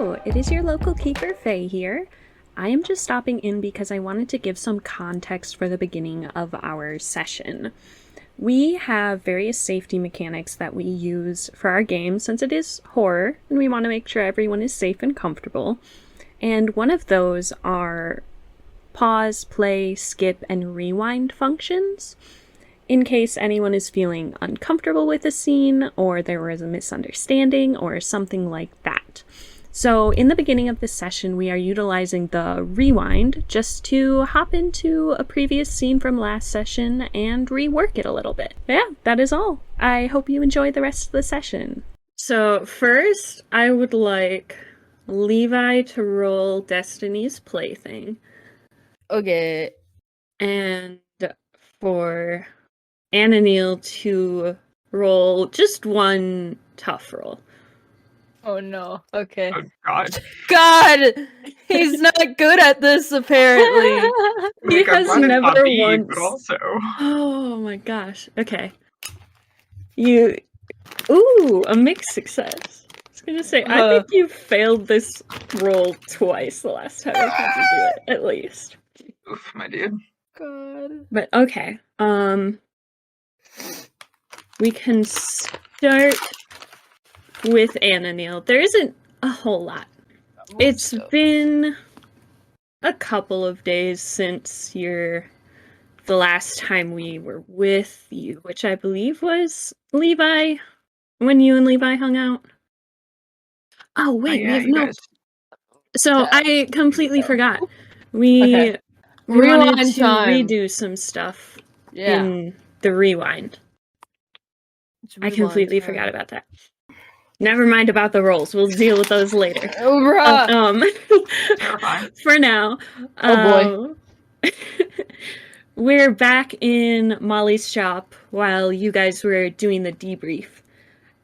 Hello, it is your local keeper, Faye here. I am just stopping in because I wanted to give some context for the beginning of our session. We have various safety mechanics that we use for our game since it is horror, and we want to make sure everyone is safe and comfortable. And one of those are pause, play, skip, and rewind functions. In case anyone is feeling uncomfortable with a scene, or there was a misunderstanding, or something like that. So in the beginning of this session, we are utilizing the rewind just to hop into a previous scene from last session and rework it a little bit. Yeah, that is all. I hope you enjoy the rest of the session. So first, I would like Levi to roll Destiny's Plaything. Okay. And for Ananil to roll just one tough roll. Oh no. Okay. Oh God. God! He's not good at this, apparently. He Like, I'm has glad it's not never me, once. but also. Oh my gosh. Okay. Ooh, a mixed success. I was gonna say, I think you failed this roll twice the last time I had you do it, at least. Oof, my dude. God. But okay. We can start with Ananil. There isn't a whole lot. It's been a couple of days since the last time we were with you, which I believe was Levi, when you and Levi hung out. Oh wait, we have no. Guys. So I completely forgot. We wanted Rewind to time. redo some stuff in the rewind. I completely forgot about that. Never mind about the rolls. We'll deal with those later. For now. Oh boy. We're back in Molly's shop while you guys were doing the debrief.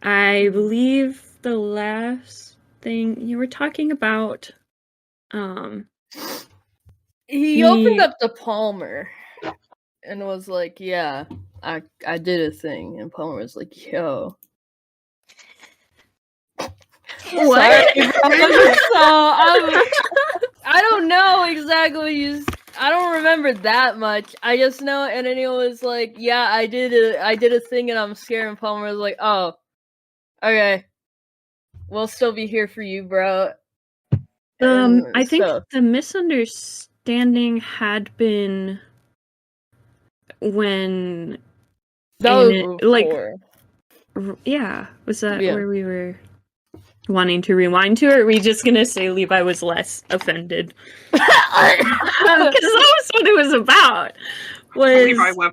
I believe the last thing you were talking about, he opened up the Palmer and was like, yeah, I did a thing. And Palmer was like, yo. What? Sorry, I don't know exactly. I don't remember that much. I just know Ananil was like, yeah, I did a thing and I'm scared. And Palmer was like, oh, okay. We'll still be here for you, bro. I think the misunderstanding had been when was that where we were wanting to rewind to, or are we just gonna say Levi was less offended? Because that was what it was about.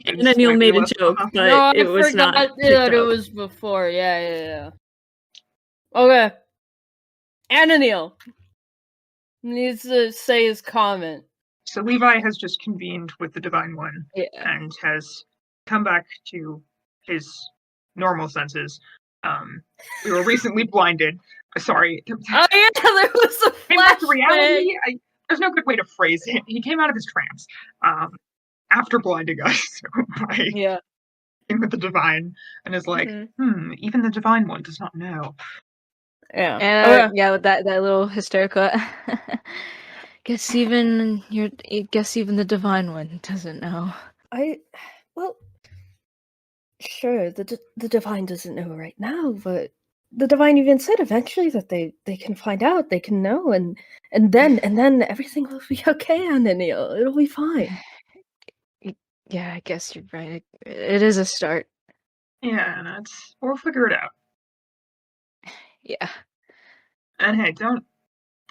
And then Neil made a joke, but it was not. That it was before. Yeah. Okay. Ananil needs to say his comment. So Levi has just convened with the Divine One and has come back to his normal senses. We were recently blinded. Sorry. Oh yeah, there was a flash reality. There's no good way to phrase it. He came out of his trance after blinding us by with the Divine, and is like, even the Divine One does not know. Yeah, and with that little hysterical. Guess even the Divine One doesn't know. Sure, the Divine doesn't know right now, but the Divine even said eventually that they can find out, they can know, and then everything will be okay, Ananil. It'll be fine. Yeah, I guess you're right. It is a start. Yeah, and we'll figure it out. Yeah. And hey, don't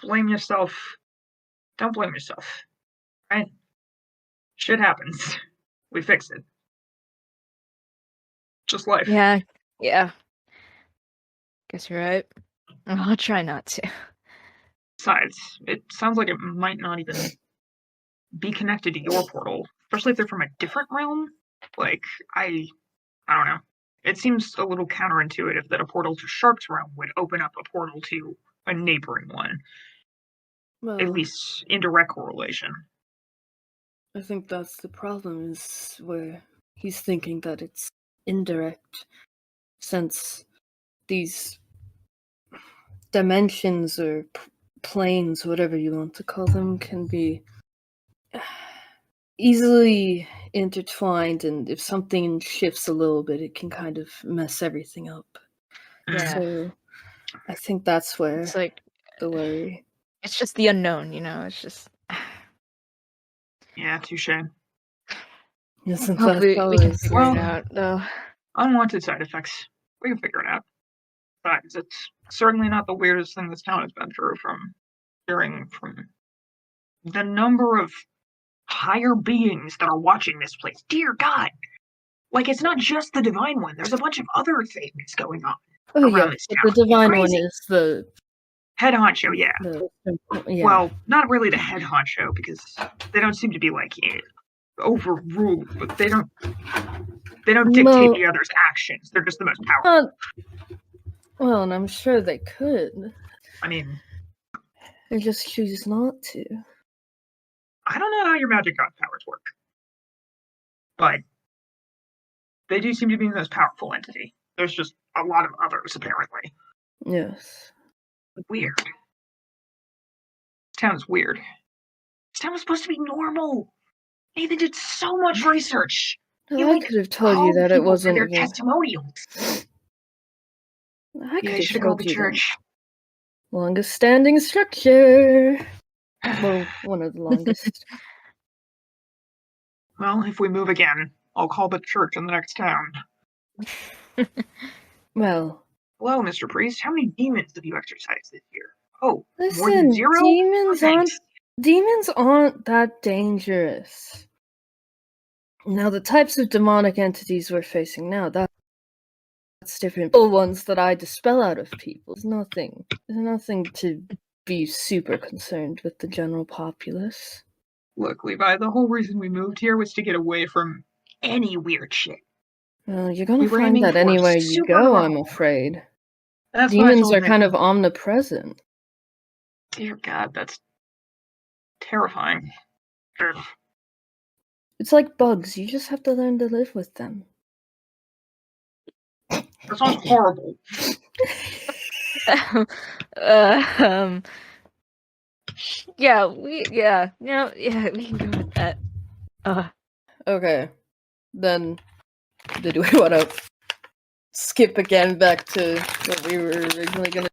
blame yourself. Don't blame yourself. Right? Shit happens. We fix it. Just life. Yeah. Guess you're right. I'll try not to. Besides, it sounds like it might not even be connected to your portal, especially if they're from a different realm. Like, I don't know. It seems a little counterintuitive that a portal to Shark's realm would open up a portal to a neighboring one. Well, at least indirect correlation. I think that's the problem, is where he's thinking that it's indirect, since these dimensions or planes, whatever you want to call them, can be easily intertwined, and if something shifts a little bit, it can kind of mess everything up. Yeah. So I think that's where It's like the worry. it's just the unknown, you know. It's just Yeah, touche. Isn't hopefully that we can always figure Well- it out, though. Unwanted side effects. We can figure it out. Besides, it's certainly not the weirdest thing this town has been through from hearing from the number of higher beings that are watching this place. Dear God! Like, it's not just the Divine One. There's a bunch of other things going on Oh around yeah, this but town. the It's divine one crazy. is the Head honcho, yeah. yeah. Well, not really the head honcho, because they don't seem to be, like, overruled, but they don't dictate Well- the others' actions. They're just the most powerful. Well, and I'm sure they could. I mean, They just choose not to. I don't know how your magic god powers work, but they do seem to be the most powerful entity. There's just a lot of others, apparently. Yes. Weird. This town is weird. This town was supposed to be normal. Nathan did so much research. He, I like, could have told you called that it people for wasn't their even. testimonials. I Yeah, could you have should have called told the you that. church. Longest standing structure. Well, one of the longest. Well, if we move again, I'll call the church in the next town. Well, Hello, Mr. Priest. How many demons have you exorcised this year? Oh, more listen, than 0? demons aren't that dangerous. Now, the types of demonic entities we're facing now, that's different. The ones that I dispel out of people. There's nothing to be super concerned with the general populace. Look, Levi, the whole reason we moved here was to get away from any weird shit. Well, you're gonna We were find aiming that for anywhere you super go, I'm normal. afraid. That's what I Demons told are kind of Nathan. omnipresent. Dear God, that's terrifying. Ugh. It's like bugs, you just have to learn to live with them. That sounds horrible. um, yeah, we can go with that. Okay. Then do we want to skip again back to what we were originally gonna?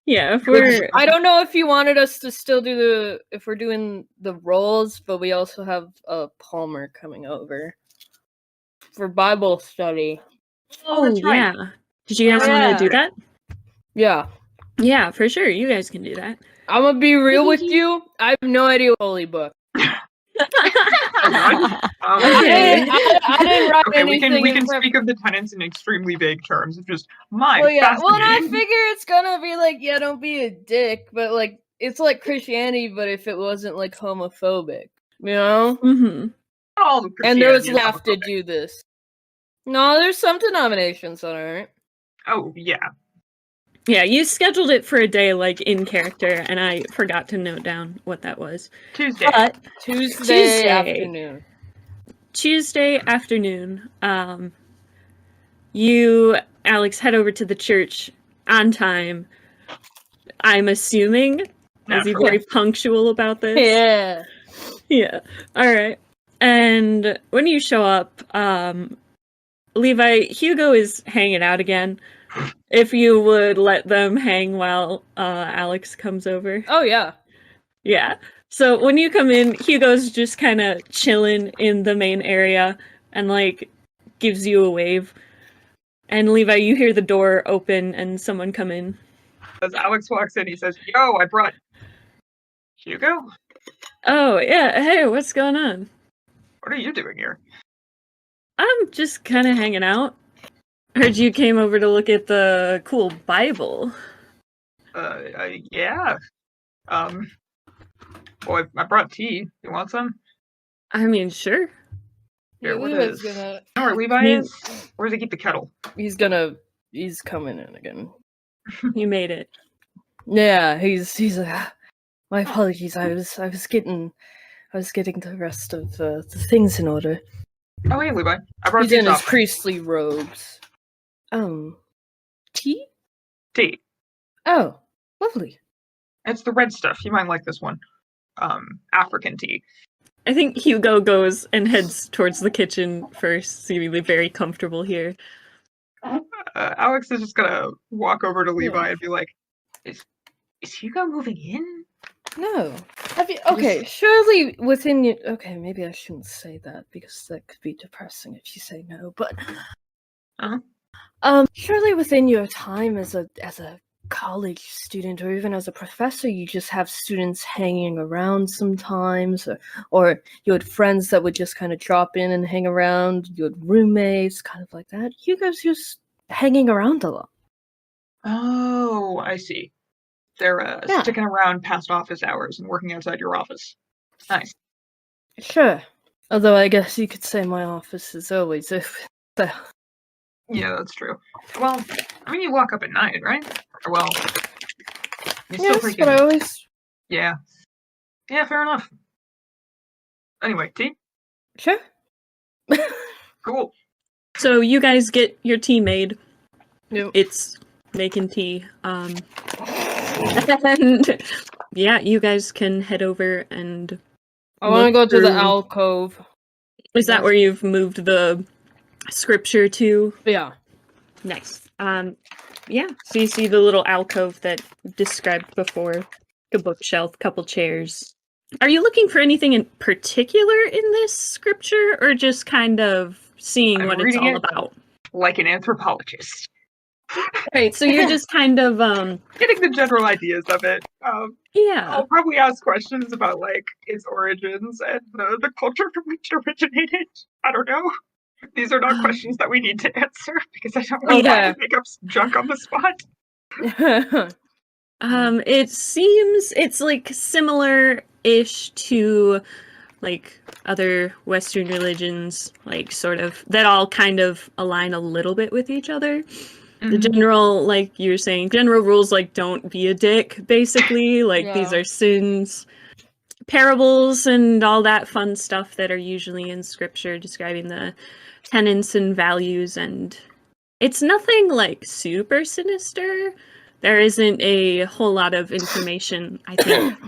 Yeah, if we're I don't know if you wanted us to still do if we're doing the roles, but we also have Palmer coming over for Bible study. Oh, that's right. yeah. Did you guys want Yeah. to do that? Yeah, Yeah, for sure. You guys can do that. I'm gonna be real with you. I have no idea what holy book. Okay. I didn't write Okay, we anything. can in prep- speak of the tenets in extremely vague terms. It's just my Well, yeah. Well, and I fascinating. figure it's gonna be like, yeah, don't be a dick, but like, it's like Christianity, but if it wasn't like homophobic, you know? Mm-hmm. All of And there was Christianity is left to homophobic. do this. No, there's some denominations that aren't. Oh, yeah. Yeah, you scheduled it for a day, like, in character, and I forgot to note down what that was. Tuesday. But Tuesday afternoon. Tuesday afternoon, you, Alex, head over to the church on time. I'm assuming. Is he Naturally. very punctual about this? Yeah. Yeah. All right. And when you show up, Levi, Hugo is hanging out again. If you would let them hang while Alex comes over. Oh yeah. Yeah. So when you come in, Hugo's just kind of chilling in the main area and, like, gives you a wave. And Levi, you hear the door open and someone come in. As Alex walks in, he says, "Yo, I brought Hugo. Oh, yeah. Hey, what's going on? What are you doing here?" I'm just kind of hanging out. Heard you came over to look at the cool Bible. Yeah. Well, I brought tea. You want some? I mean, sure. Here, what Levi's is? gonna. You know where Levi He's- is? Where does he keep the kettle? He's coming in again. You made it. Yeah, he's like, my apologies. I was getting the rest of the things in order. Oh, hey, Levi. I brought He's tea. in his priestly robes. Tea? Tea. Oh, lovely. It's the red stuff. You might like this one. African tea. I think Hugo goes and heads towards the kitchen first, seemingly very comfortable here. Alex is just gonna walk over to Levi and be like, "Is Hugo moving in?" No. Okay, surely within your... Okay, maybe I shouldn't say that because that could be depressing if you say no, but... Surely within your time as a college student or even as a professor, you just have students hanging around sometimes, or you had friends that would just kind of drop in and hang around, you had roommates, kind of like that. Hugo's just hanging around a lot. Oh, I see. They're sticking around past office hours and working outside your office. Nice. Sure. Although I guess you could say my office is always open. So. Yeah, that's true. Well, I mean, you walk up at night, right? Or, well, you still Yes, freaking... but I always... Yeah. Yeah, fair enough. Anyway, tea? Sure. Cool. So you guys get your tea made. Yep. It's making tea. And yeah, you guys can head over and I want to go to through... the alcove. Is that where you've moved the scripture to? Yeah. Nice. Yeah, so you see the little alcove that described before. A bookshelf, couple chairs. Are you looking for anything in particular in this scripture, or just kind of seeing what it's all about? Like an anthropologist. Right, so you're just kind of getting the general ideas of it. Yeah. I'll probably ask questions about like its origins and the culture from which it originated. I don't know. These are not questions that we need to answer because I don't know why to make up junk on the spot. It seems it's like similar-ish to like other Western religions, like sort of that all kind of align a little bit with each other. Mm-hmm. The general, like you were saying, general rules like don't be a dick, basically. Like these are sins, parables, and all that fun stuff that are usually in scripture describing the tenets and values, and it's nothing like super sinister. There isn't a whole lot of information, I think.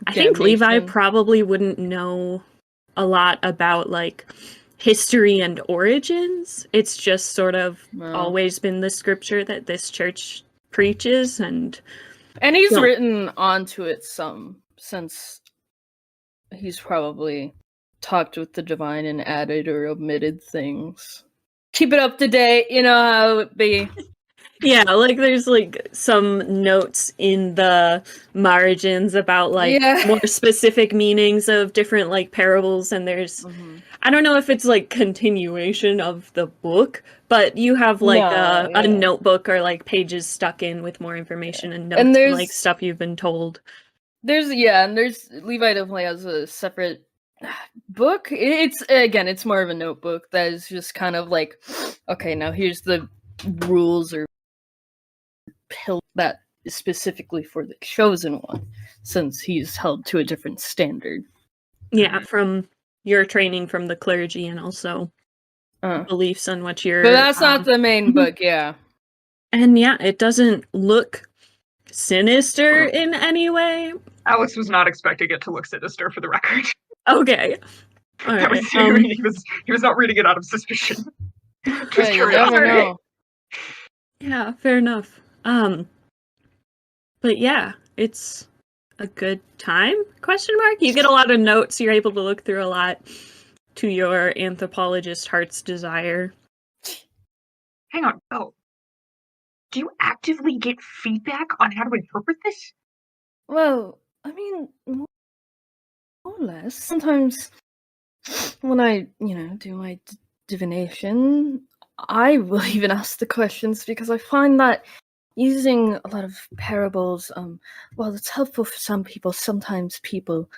I think Levi probably wouldn't know a lot about like history and origins. It's just sort of always been the scripture that this church preaches, and he's written onto it some, since he's probably talked with the divine and added or omitted things. Keep it up to date, you know how it be. Yeah, like there's like some notes in the margins about like more specific meanings of different like parables, and there's I don't know if it's like continuation of the book, but you have like a notebook or like pages stuck in with more information and notes and like stuff you've been told. There's Levi definitely has a separate book. It's more of a notebook that is just kind of like, okay, now here's the rules or pill that is specifically for the chosen one, since he's held to a different standard. Yeah, from your training from the clergy and also beliefs on what you're... But that's not the main book, yeah. And yeah, it doesn't look sinister in any way. Alex was not expecting it to look sinister, for the record. Okay. All right. He was not reading it out of suspicion. Just you never know. Yeah, fair enough. But yeah, it's a good time? Question mark? You get a lot of notes. You're able to look through a lot to your anthropologist heart's desire. Hang on. Oh, do you actively get feedback on how to interpret this? Well, I mean, more or less. Sometimes when I, do my divination, I will even ask the questions because I find that using a lot of parables, while it's helpful for some people, sometimes people,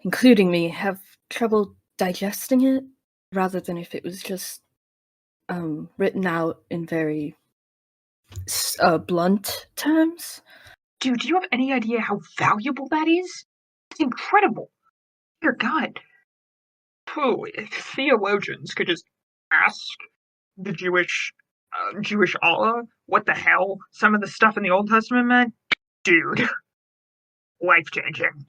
including me, have trouble digesting it, rather than if it was just written out in very blunt terms. Dude, do you have any idea how valuable that is? It's incredible. Dear God. If theologians could just ask the Jewish Allah what the hell some of the stuff in the Old Testament meant, dude. life-changing.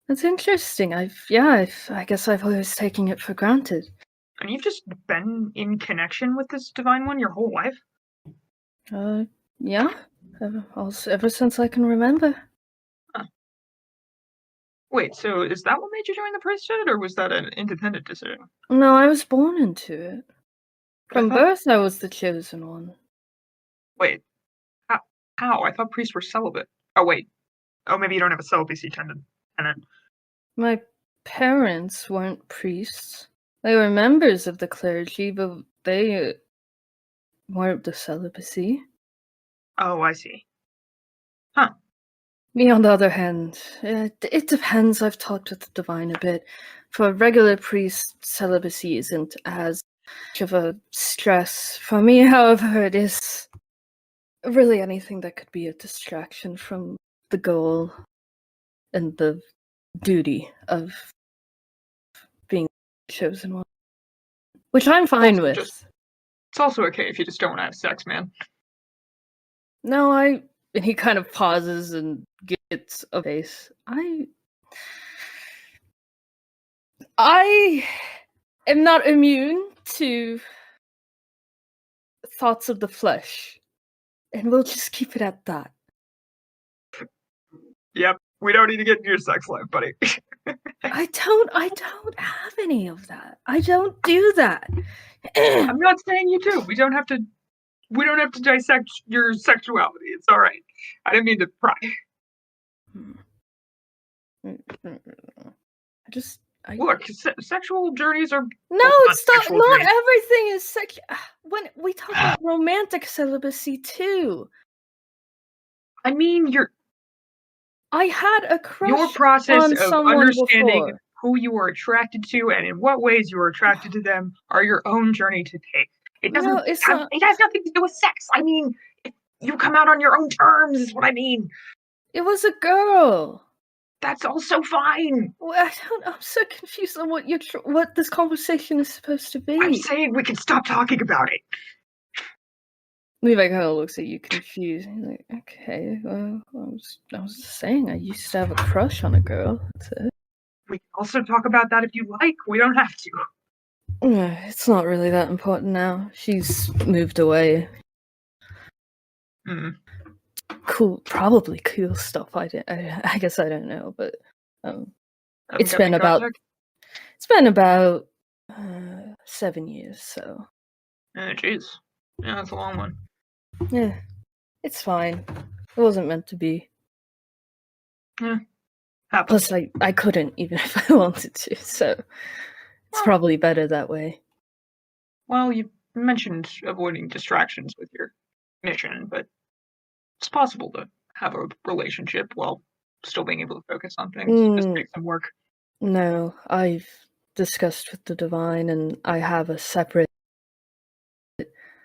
That's interesting. I guess I've always taken it for granted. And you've just been in connection with this Divine One your whole life? Yeah. Ever since I can remember. Huh. Wait, so is that what made you join the priesthood, or was that an independent decision? No, I was born into it. From birth, I was the chosen one. Wait, how? I thought priests were celibate. Oh, wait. Oh, maybe you don't have a celibacy tenet. My parents weren't priests. They were members of the clergy, but they weren't the celibacy. Oh, I see. Huh. Me, on the other hand, it depends. I've talked with the divine a bit. For regular priests, celibacy isn't as much of a stress. For me, however, it is really anything that could be a distraction from the goal and the duty of being chosen one. Which I'm fine with. It's also okay if you just don't want to have sex, man. No, and he kind of pauses and gets a face. I am not immune to thoughts of the flesh. And we'll just keep it at that. Yep, we don't need to get into your sex life, buddy. I don't have any of that. I don't do that. I'm not saying you do. We don't have to dissect your sexuality. It's all right. I didn't mean to pry. Look, sexual journeys are... No, it's not everything is sexual. When we talk about romantic celibacy too. I mean, I had a crush your process on of someone understanding before. who you are attracted to and in what ways you are attracted to them are your own journey to take. It has nothing to do with sex. I mean, you come out on your own terms is what I mean. It was a girl. That's also fine. Well, I'm so confused on what this conversation is supposed to be. I'm saying we can stop talking about it. Levi kind of looks at you confused. He's like, okay, well, I was just saying I used to have a crush on a girl. That's it. We can also talk about that if you like. We don't have to. It's not really that important now. She's moved away. Probably cool stuff. I guess I don't know, but it's been about 7 years. So. Jeez, yeah, that's a long one. Yeah, it's fine. It wasn't meant to be. Yeah. Happens. Plus, I couldn't even if I wanted to, so it's probably better that way. Well, you mentioned avoiding distractions with your mission, but it's possible to have a relationship while still being able to focus on things. Just take some work. No, I've discussed with the divine, and I have a separate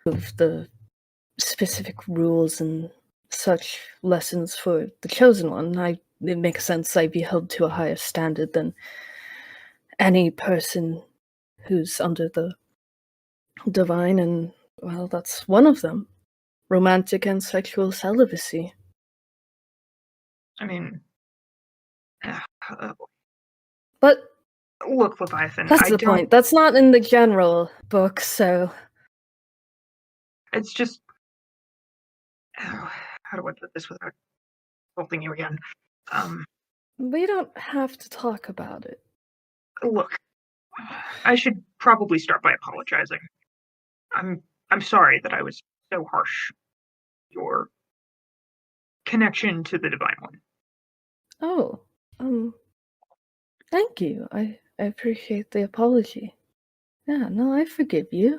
of the specific rules and such lessons for the chosen one. It makes sense I'd be held to a higher standard than any person who's under the divine, and well, that's one of them. Romantic and sexual celibacy. I mean, but look, Leviathan, that's the point. That's not in the general book, so it's just how do I put this without insulting you again? We don't have to talk about it. Look, I should probably start by apologizing. I'm sorry that I was so harsh. Your connection to the Divine One. Oh, thank you. I appreciate the apology. Yeah, no, I forgive you.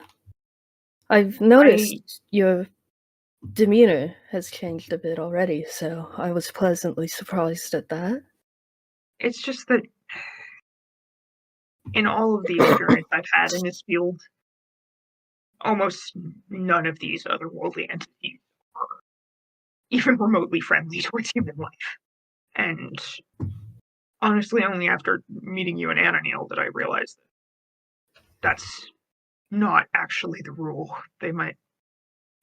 I've noticed your demeanor has changed a bit already, so I was pleasantly surprised at that. It's just that in all of the experience I've had in this field, almost none of these otherworldly entities are even remotely friendly towards human life. And honestly, only after meeting you and Ananil did I realize that that's not actually the rule.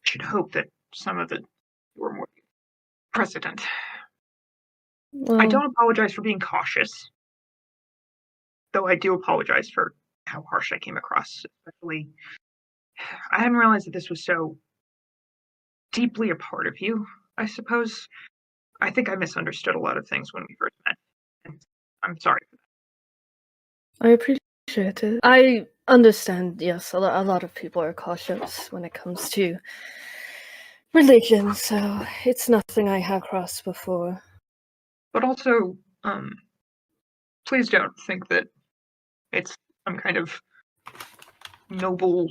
Should hope that some of the were more precedent. Well, I don't apologize for being cautious, though I do apologize for how harsh I came across. Especially, I hadn't realized that this was so deeply a part of you, I suppose. I think I misunderstood a lot of things when we first met. And I'm sorry for that. I appreciate it. I understand, yes, a lot of people are cautious when it comes to religion, so it's nothing I have crossed before. But also, please don't think that it's some kind of noble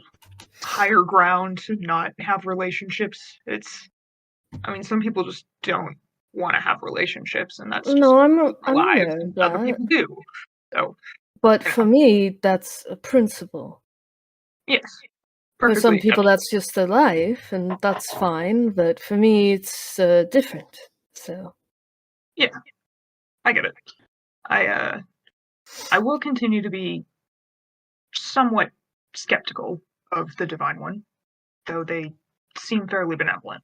higher ground to not have relationships. I mean, some people just don't want to have relationships, and that's just No, I'm their lives, aware of and other that. people do. So, But you for know, me, that's a principle. yes, For some perfectly people, acceptable. that's just their life, and that's fine. But for me, it's different. So Yeah, I get it. I will continue to be somewhat skeptical of the Divine One, though they seem fairly benevolent.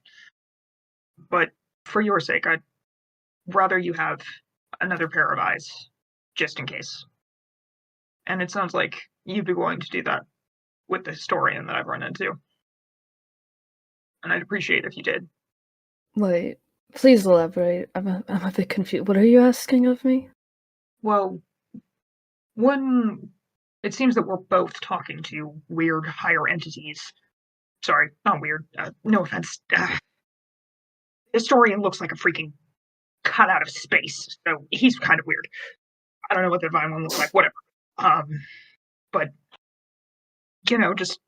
But for your sake, I'd rather you have another pair of eyes, just in case. And it sounds like you'd be willing to do that with the historian that I've run into. And I'd appreciate if you did. wait, please elaborate. I'm a bit confused. What are you asking of me? Well, one, it seems that we're both talking to weird higher entities. Sorry, not weird. No offense. Historian looks like a freaking cut out of space, so he's kind of weird. I don't know what the Divine One looks like, whatever. But, just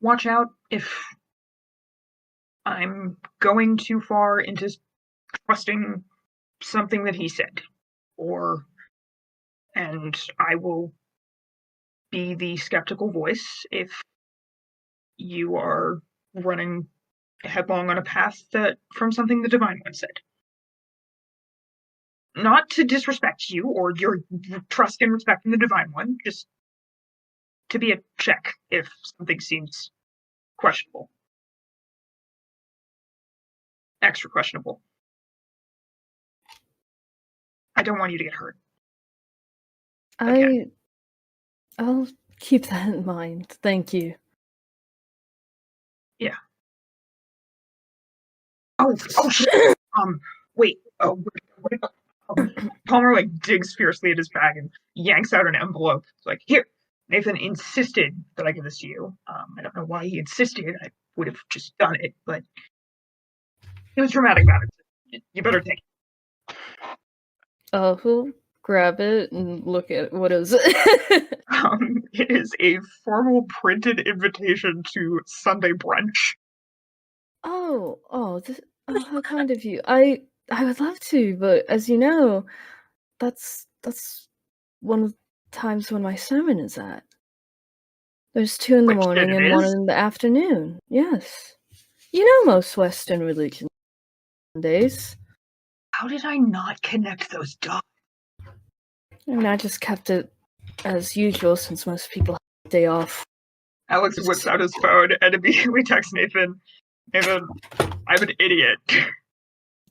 watch out if I'm going too far into trusting something that he said. And I will be the skeptical voice if you are running headlong on a path that from something the Divine One said. Not to disrespect you or your trust and respect in the Divine One, just to be a check if something seems questionable. Extra questionable. I don't want you to get hurt. Again. I'll keep that in mind. Thank you. Yeah. Oh shit. Wait. Palmer digs fiercely at his bag and yanks out an envelope. It's like, here. Nathan insisted that I give this to you. I don't know why he insisted. I would have just done it, but he was dramatic about it. You better take it. Who'll grab it and look at what is it? It is a formal printed invitation to Sunday brunch. How kind of you. I would love to, but as you know, that's one of the times when my sermon is at. There's 2 in the Wait, shit, morning it and 1 is? in the afternoon. Yes. You know most Western religion days. How did I not connect those dots? And I just kept it as usual since most people have a day off. Alex whips out his phone and immediately texts Nathan, I'm an idiot.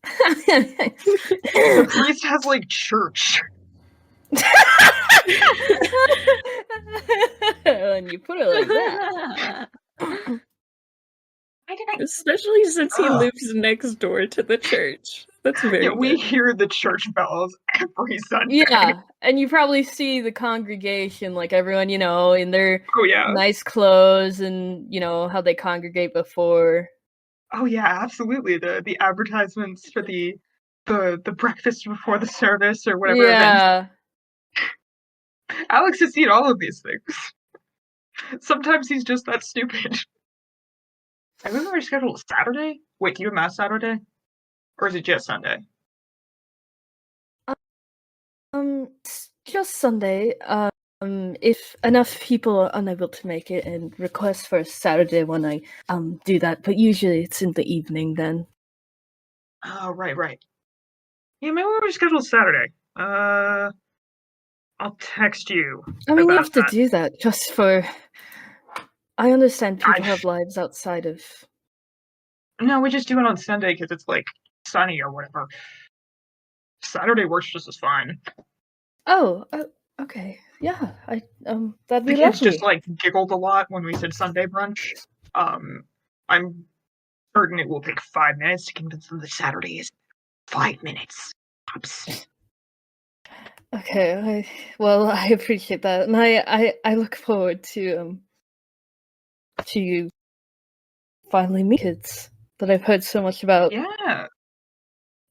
The priest has church. When you put it like that. Why did I? Especially since he lives next door to the church. That's very Yeah, we good. hear the church bells every Sunday. Yeah, and you probably see the congregation, everyone, in their Oh yeah. nice clothes and, how they congregate before. Oh yeah, absolutely. The advertisements for the breakfast before the service or whatever Yeah. events. Alex has seen all of these things. Sometimes he's just that stupid. I think we're scheduled Saturday. Wait, do you have Mass Saturday? Or is it just Sunday? It's just Sunday. If enough people are unable to make it and request for a Saturday when I do that, but usually it's in the evening then. Oh, right. Yeah, maybe we're scheduled Saturday. I'll text you. I mean, you about have to that. do that just for. I understand people I- have lives outside of. No, we just do it on Sunday because it's sunny or whatever. Saturday works just as fine. Oh, okay. Yeah, that'd The be kids lovely. just like giggled a lot when we said Sunday brunch. I'm certain it will take 5 minutes to convince them that Saturday is 5 minutes. Tops. Okay, I appreciate that, and I look forward to you finally meet kids that I've heard so much about. Yeah.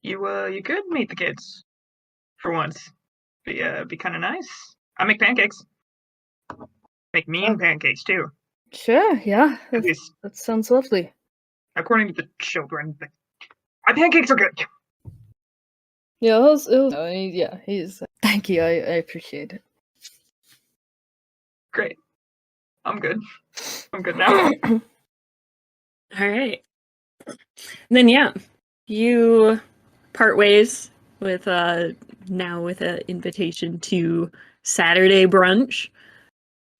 You could meet the kids for once. Be kind of nice. I make pancakes. Make mean Oh. pancakes too. Sure, yeah, At least that sounds lovely. according to the children. My pancakes are good. Yeah, he's. Thank you, I appreciate it. Great. I'm good. I'm good now. All right. Then yeah, you part ways with now with an invitation to Saturday brunch.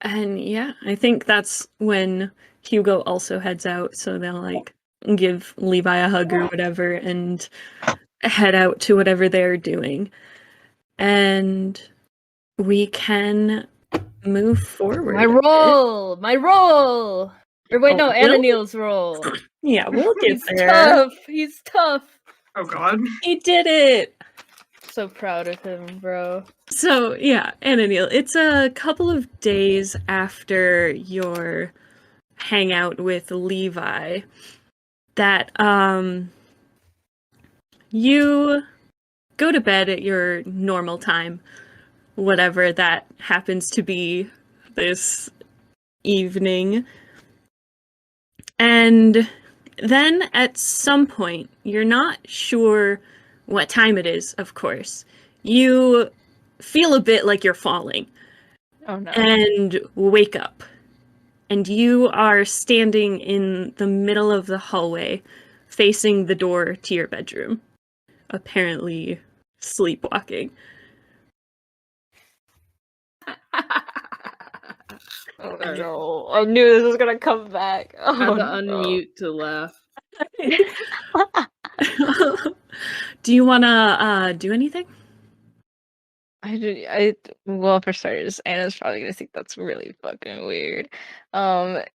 And yeah, I think that's when Hugo also heads out, so they'll like give Levi a hug or whatever and head out to whatever they're doing. And we can move forward. My role. Or wait, no, Will? Ananiel's role. Yeah, we'll get He's there. tough. He's tough. Oh god. He did it! So proud of him, bro. So, yeah, Ananiel, it's a couple of days after your hangout with Levi that, you go to bed at your normal time, whatever that happens to be this evening. And then at some point, you're not sure what time it is, of course. You feel a bit like you're falling. Oh no. And wake up. And you are standing in the middle of the hallway, facing the door to your bedroom. Apparently sleepwalking. Oh no. I knew this was gonna come back. I had Oh, to no. unmute to laugh. Do you wanna do anything? Well, for starters, Anna's probably gonna think that's really fucking weird. But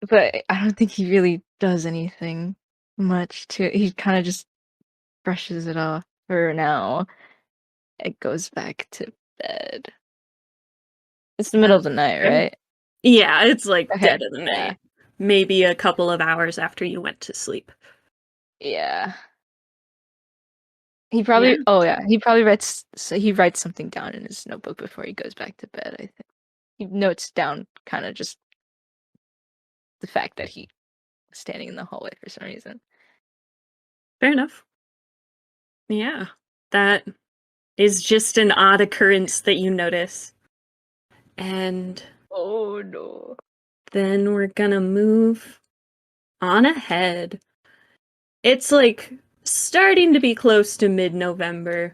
I don't think he really does anything much to it. He kind of just brushes it off for now. It goes back to bed. It's the middle of the night, Okay. right? Yeah, it's like Okay, dead of the yeah. night. Maybe a couple of hours after you went to sleep. Yeah. He probably he probably writes something down in his notebook before he goes back to bed, I think. He notes down kind of just the fact that he was standing in the hallway for some reason. Fair enough. Yeah, that is just an odd occurrence that you notice. And Oh no. then we're gonna move on ahead. It's like starting to be close to mid-November.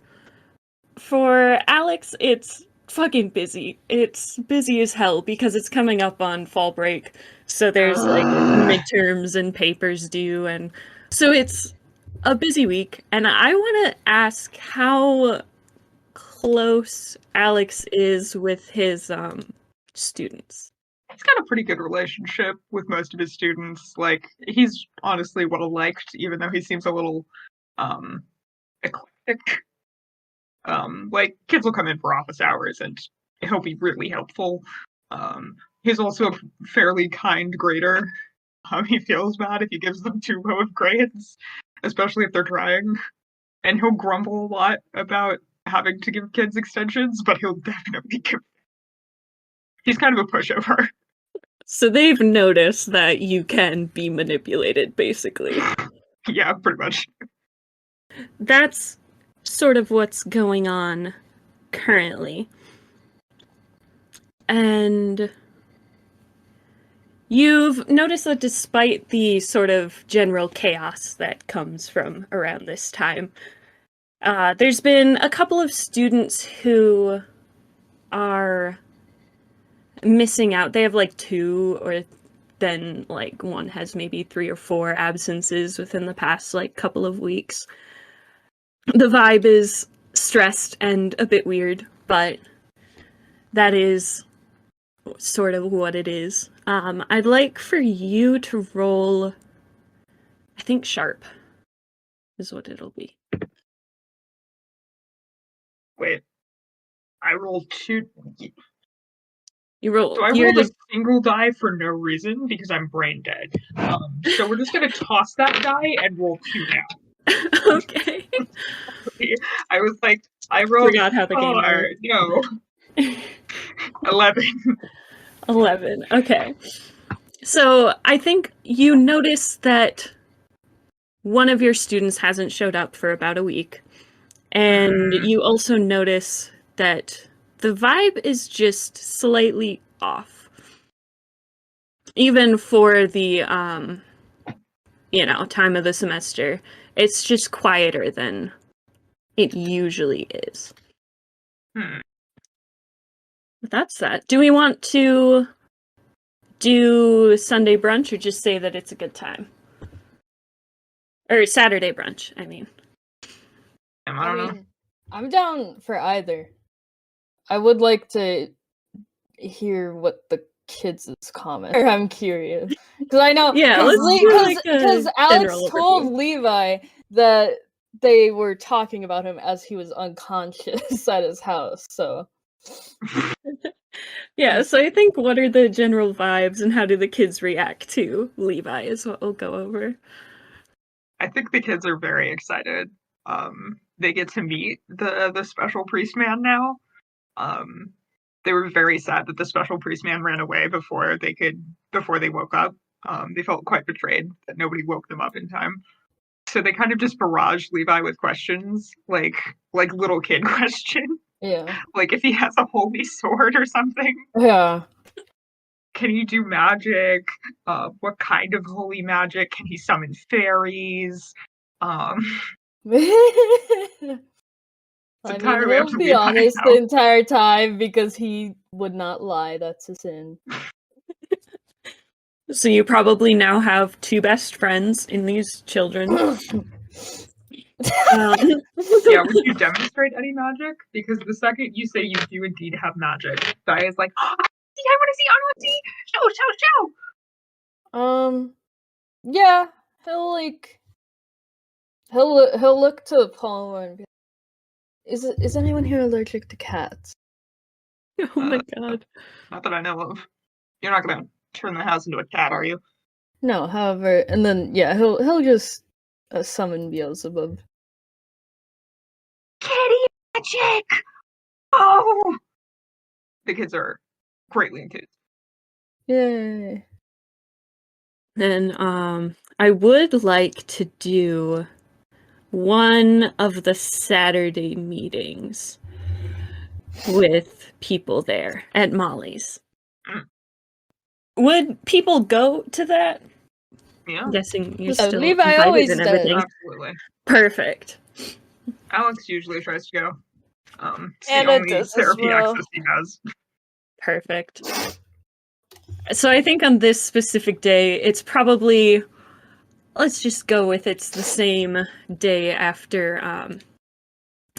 For Alex, it's fucking busy. It's busy as hell because it's coming up on fall break. So there's like midterms and papers due, and so it's a busy week. And I want to ask how close Alex is with his students. He's got a pretty good relationship with most of his students. Like, he's honestly well liked, even though he seems a little eclectic. Like, kids will come in for office hours and he'll be really helpful. He's also a fairly kind grader. He feels bad if he gives them too low of grades, especially if they're trying. And he'll grumble a lot about having to give kids extensions, but he'll definitely give. He's kind of a pushover. So they've noticed that you can be manipulated, basically. Yeah, pretty much. That's sort of what's going on currently. And you've noticed that despite the sort of general chaos that comes from around this time, there's been a couple of students who are missing out. They have like 2, or then like one has maybe 3 or 4 absences within the past like couple of weeks. The vibe is stressed and a bit weird, but that is sort of what it is. I'd like for you to roll, I think sharp is what it'll be. Wait, I rolled 2. You roll. So I rolled a single die for no reason because I'm brain dead. So we're just gonna toss that die and roll 2 now. Okay. I was like, I rolled Forgot how the game 4. works. No. 11. 11. Okay. So I think you notice that one of your students hasn't showed up for about a week. And you also notice that the vibe is just slightly off. Even for the, time of the semester, it's just quieter than it usually is. But that's that. Do we want to do Sunday brunch or just say that it's a good time? Or Saturday brunch, I mean. I don't know. I'm down for either. I would like to hear what the kids' comment. I'm curious because I know because Alex told Levi that they were talking about him as he was unconscious at his house. So yeah, so I think what are the general vibes and how do the kids react to Levi is what we'll go over. I think the kids are very excited. They get to meet the special priest man now. They were very sad that the special priest man ran away before they woke up. They felt quite betrayed that nobody woke them up in time. So they kind of just barraged Levi with questions, like little kid questions. yeah, Like if he has a holy sword or something. yeah. Can he do magic? What kind of holy magic? Can he summon fairies? I mean, entirely up he'll to be Levi honest now. the entire time because he would not lie. That's a sin. So you probably now have 2 best friends in these children. Yeah, would you demonstrate any magic? Because the second you say you do indeed have magic, Dai is like, oh, I want to see! Show! Yeah, he'll look to Palmer and be like, is anyone here allergic to cats? Oh my god. Not that I know of. You're not gonna turn the house into a cat, are you? No, however, and then yeah, he'll just summon Beelzebub. Kitty magic! Oh! The kids are greatly enthused. Yay. Then I would like to do one of the Saturday meetings with people there at Molly's. Would people go to that? Yeah. I'm guessing you're Yeah, still Levi invited always and does. everything. Absolutely. Perfect. Alex usually tries to go. It's Anna the only does as therapy well. access he has. Perfect. So I think on this specific day, it's probably, let's just go with it's the same day after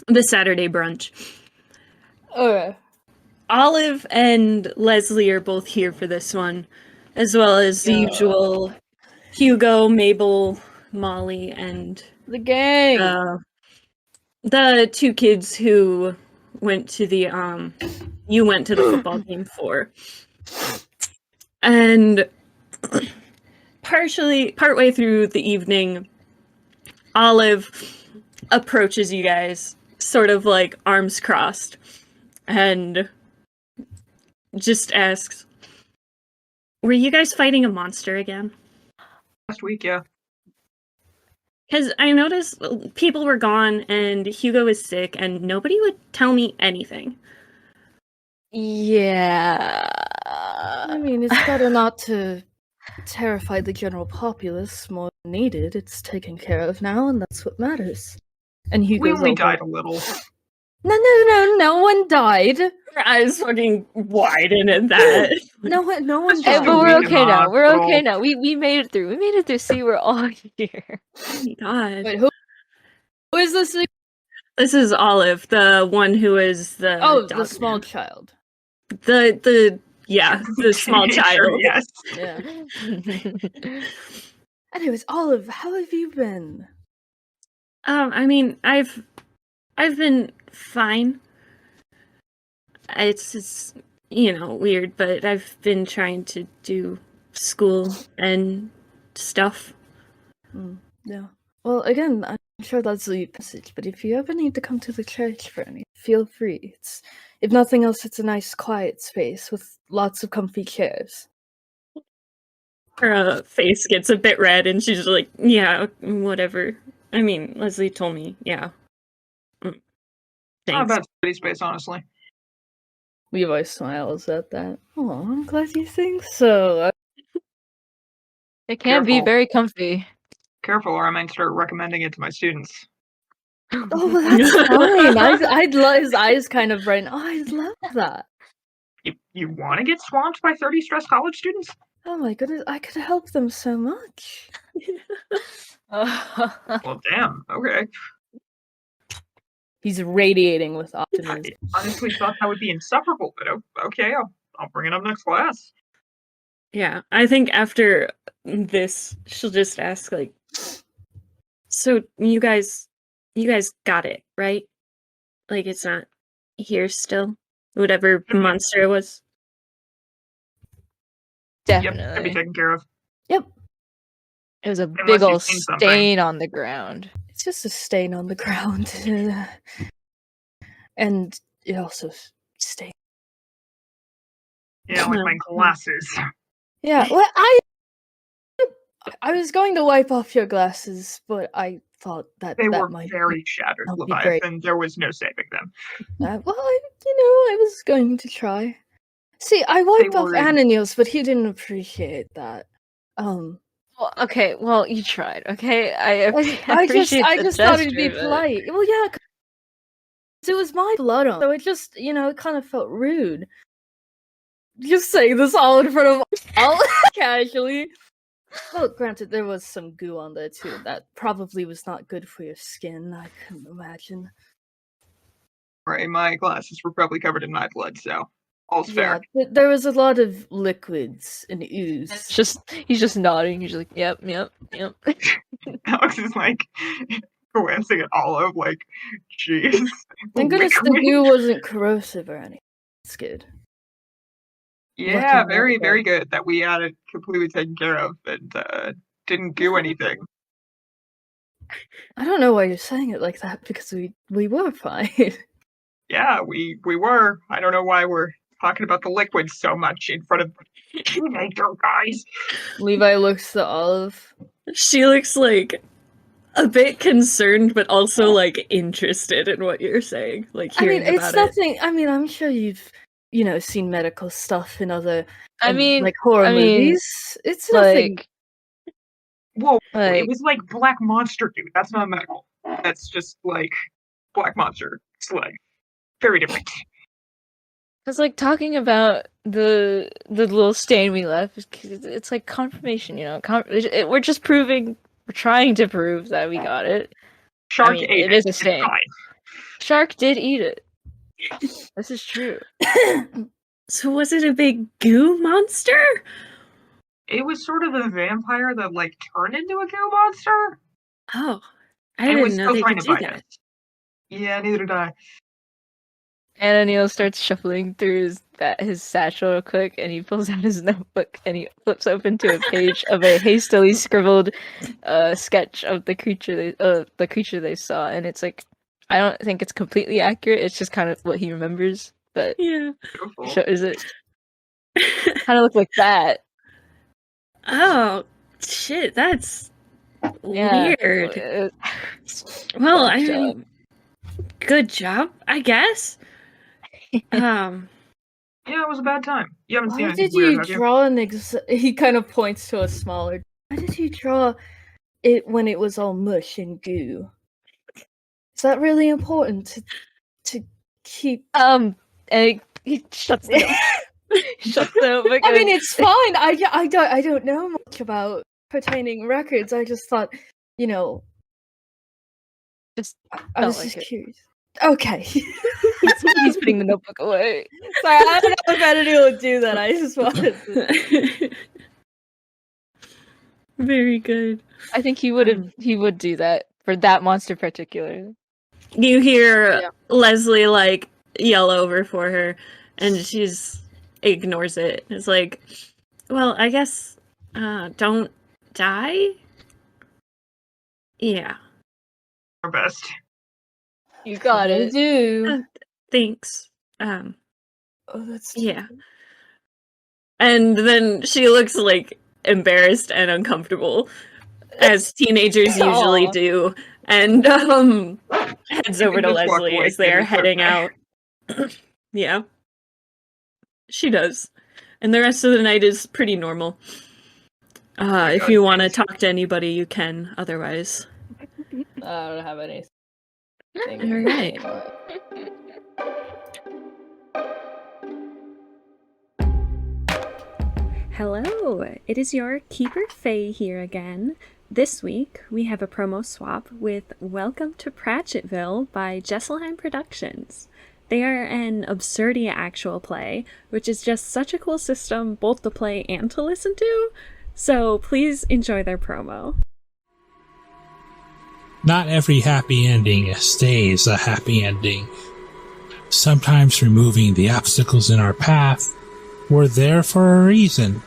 the Saturday brunch. Okay. Olive and Leslie are both here for this one, as well as the usual Hugo, Mabel, Molly, and The gang. the 2 kids who went to the you went to the football game for. And partway through the evening, Olive approaches you guys, sort of like arms crossed, and just asks, were you guys fighting a monster again? Last week, yeah. Because I noticed people were gone and Hugo is sick and nobody would tell me anything. Yeah. I mean, it's better not to terrify the general populace more than needed. It's taken care of now, and that's what matters. And We Hugo's only all died a little. No one died. Her eyes fucking widen at that. No one Just Hey, died. but a we're week in okay the now. We're okay hospital. now. We made it through. We made it through. See, we're all here. Oh my god. Wait, who is this? This is Olive, the one who is the Oh, the dog small man. child. The small Teenager, child. Yes. Yeah. Anyways, Olive, how have you been? I mean, I've been fine. It's weird, but I've been trying to do school and stuff. Yeah. Well, again, I'm sure that's the message, but if you ever need to come to the church for any, feel free. If nothing else, it's a nice, quiet space with lots of comfy chairs. Her face gets a bit red, and she's like, "Yeah, whatever." I mean, Leslie told me, yeah. Not a Thanks. bad study space, honestly. Levi smiles at that. Oh, I'm glad you think so. It can be Careful. very comfy. Careful, or I might start recommending it to my students. Oh, well, that's fine. I'd love his eyes kind of brighten. Oh, I'd love that. You want to get swamped by 30 stressed college students? Oh my goodness, I could help them so much. Well, damn. Okay. He's radiating with I optimism. honestly thought that would be insufferable, but okay, I'll bring it up next class. Yeah, I think after this, she'll just ask, like, so you guys got it, right? Like, it's not here still? Whatever monster it was? Yep, should be Definitely. taken care of. Yep, It was a Unless big you've old seen something. stain on the ground. it's just a stain on the ground. And it also stains. Yeah, like my glasses. Yeah, well, I was going to wipe off your glasses, but I thought that They that were might very shattered, not be great. Leviathan. There was no saving them. Well, I was going to try. See, I wiped off were- Ananias, but he didn't appreciate that. Well, okay, well, you tried, okay? I I appreciate just the thought it'd be gesture, but- polite. Well, yeah, 'cause it was my blood on, so it just, it kind of felt rude. Just saying this all in front of all casually. Well, granted, there was some goo on there too. That probably was not good for your skin. I couldn't imagine. Right, my glasses were probably covered in my blood, so all's Yeah, fair. there was a lot of liquids and ooze. He's just nodding. He's like, yep. Alex is like glancing at Olive, like, jeez. Thank goodness the liquid. goo wasn't corrosive or anything. It's good. Yeah, Lucky very, not, very good that we had it completely taken care of and didn't do anything. I don't know why you're saying it like that because we were fine. Yeah, we were. I don't know why we're talking about the liquids so much in front of teenager guys. Levi looks at Olive. She looks like a bit concerned, but also like interested in what you're saying. Like I mean, hearing it's about it. nothing. I mean, I'm sure you've seen medical stuff in other I horror mean, movies. It's nothing. like, Whoa, it Like- was like Black Monster, dude. That's not medical. That's just like Black Monster. It's like very different. cause like talking about the little stain we left, it's like confirmation, we're just proving, we're trying to prove that we got it. Shark mean, ate it is a stain. fine. Shark did eat it. This is true. So was it a big goo monster? It was sort of a vampire that like turned into a goo monster. Oh, I and was didn't know still they trying could to do bite that. us. Yeah, neither did I. Anna starts shuffling through his satchel real quick, and he pulls out his notebook and he flips open to a page of a hastily scribbled sketch of the creature they saw, and it's like, I don't think it's completely accurate. It's just kind of what he remembers, but Yeah. Beautiful. is it kind of look like that? Oh, shit, that's Yeah. weird. Well, I fucked mean, good job, I guess. Yeah, it was a bad time. You haven't seen Why anything did weird, you have you? draw he kind of points to a smaller. Why did you draw it when it was all mush and goo? Is that really important to keep? and he shuts the shuts the notebook. I mean, and- it's fine. I don't know much about pertaining records. I just thought, Just I felt was like just it. curious. Okay. He's putting the notebook away. Sorry, I don't know if anyone would do that. I just wanted to. Very good. I think he would do that for that monster particularly. You hear Yeah. Leslie like yell over for her, and she's ignores it. It's like, well, I guess don't die. Yeah, Our best. You got Will it. do. thanks. Oh, that's Yeah. And then she looks like embarrassed and uncomfortable, as teenagers usually Aw. do, and heads over can to just walk Leslie away, as they are kid, it's heading okay. out. Yeah, she does. And the rest of the night is pretty normal. my If God, you want to thanks. talk to anybody, you can. Otherwise, I don't have anything. all right. Hello, it is your Keeper Faye here again. This week, we have a promo swap with Welcome to Pratchettville by Jesselheim Productions. They are an absurdity actual play, which is just such a cool system both to play and to listen to. So please enjoy their promo. Not every happy ending stays a happy ending. Sometimes removing the obstacles in our path were there for a reason.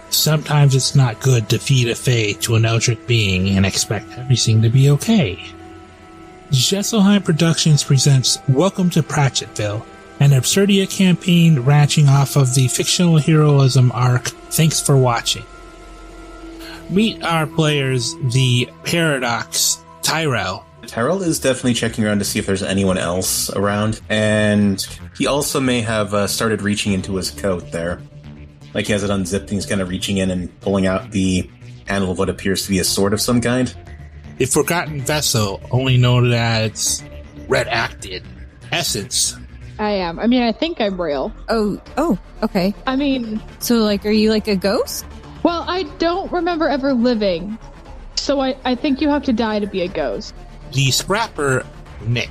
Sometimes it's not good to feed a fae to an eldritch being and expect everything to be okay. Jesselheim Productions presents Welcome to Pratchettville, an Absurdia campaign branching off of the fictional heroism arc Thanks for Watching. Meet our players, the Paradox Tyrell. Tyrell is definitely checking around to see if there's anyone else around, and he also may have started reaching into his coat there. Like he has it unzipped and he's kind of reaching in and pulling out the handle of what appears to be a sword of some kind. The Forgotten Vessel, only known as Redacted Essence. I am. I mean, I think I'm real. Oh, okay. I mean, So, like, are you like a ghost? well, I don't remember ever living. So I think you have to die to be a ghost. The Scrapper Nick.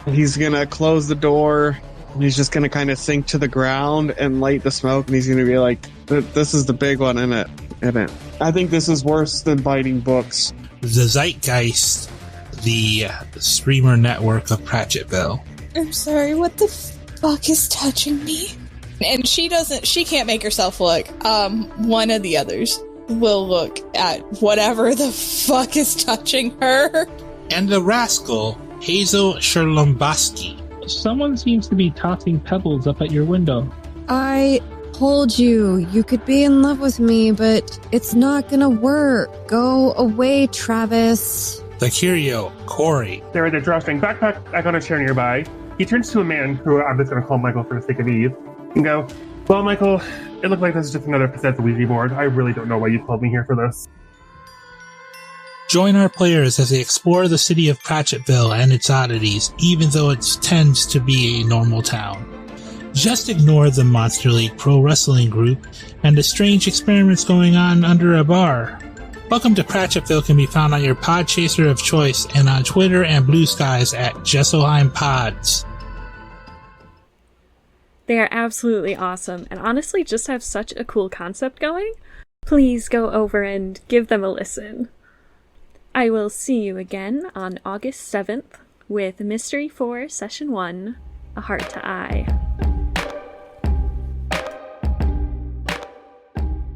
He's gonna close the door, and he's just gonna kind of sink to the ground and light the smoke, and he's gonna be like, this is the big one, isn't it? I think this is worse than biting books. The Zeitgeist, the streamer network of Pratchettville. I'm sorry, what the fuck is touching me? And she can't make herself look. One of the others will look at whatever the fuck is touching her. And the Rascal, Hazel Sherlomboski. Someone seems to be tossing pebbles up at your window. I told you, you could be in love with me, but it's not gonna work. Go away, Travis. The Curio, Corey. They're at the drawstring. Backpack, I got a chair nearby. He turns to a man who I'm just going to call Michael for the sake of ease and go, well, Michael, it looked like this is just another possessed Ouija board. I really don't know why you called me here for this. Join our players as they explore the city of Pratchettville and its oddities, even though it tends to be a normal town. Just ignore the Monster League Pro Wrestling group and the strange experiments going on under a bar. Welcome to Pratchettville can be found on your Podchaser of choice and on Twitter and Blue Skies at Jesselheim Pods. They are absolutely awesome and honestly just have such a cool concept going. Please go over and give them a listen. I will see you again on August 7th with Mystery 4 Session 1, A Heart to Eye.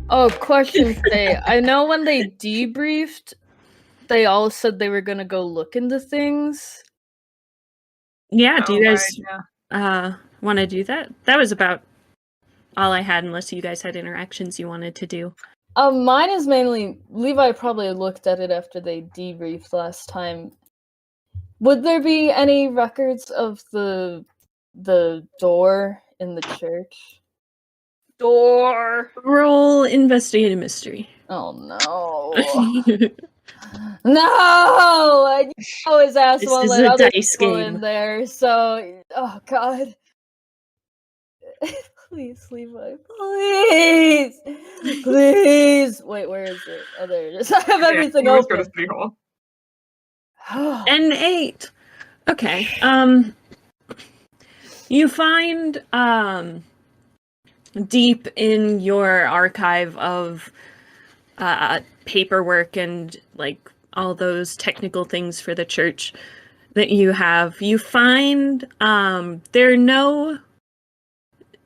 Oh, question, Faye. I know when they debriefed, they all said they were gonna go look into things. Yeah, do you guys right, want to do that? That was about all I had, unless you guys had interactions you wanted to do. Mine is mainly Levi probably looked at it after they debriefed last time. Would there be any records of the door in the church? Door. Roll investigative mystery. Oh no. No! I always ask This one is let a other dice people game. in there, so oh god. Please, Levi. Please! Please! Wait, where is it? Oh, there it is. I have everything Let's go to open. City Hall. An 8. Okay. You find deep in your archive of paperwork and like all those technical things for the church that you find there are no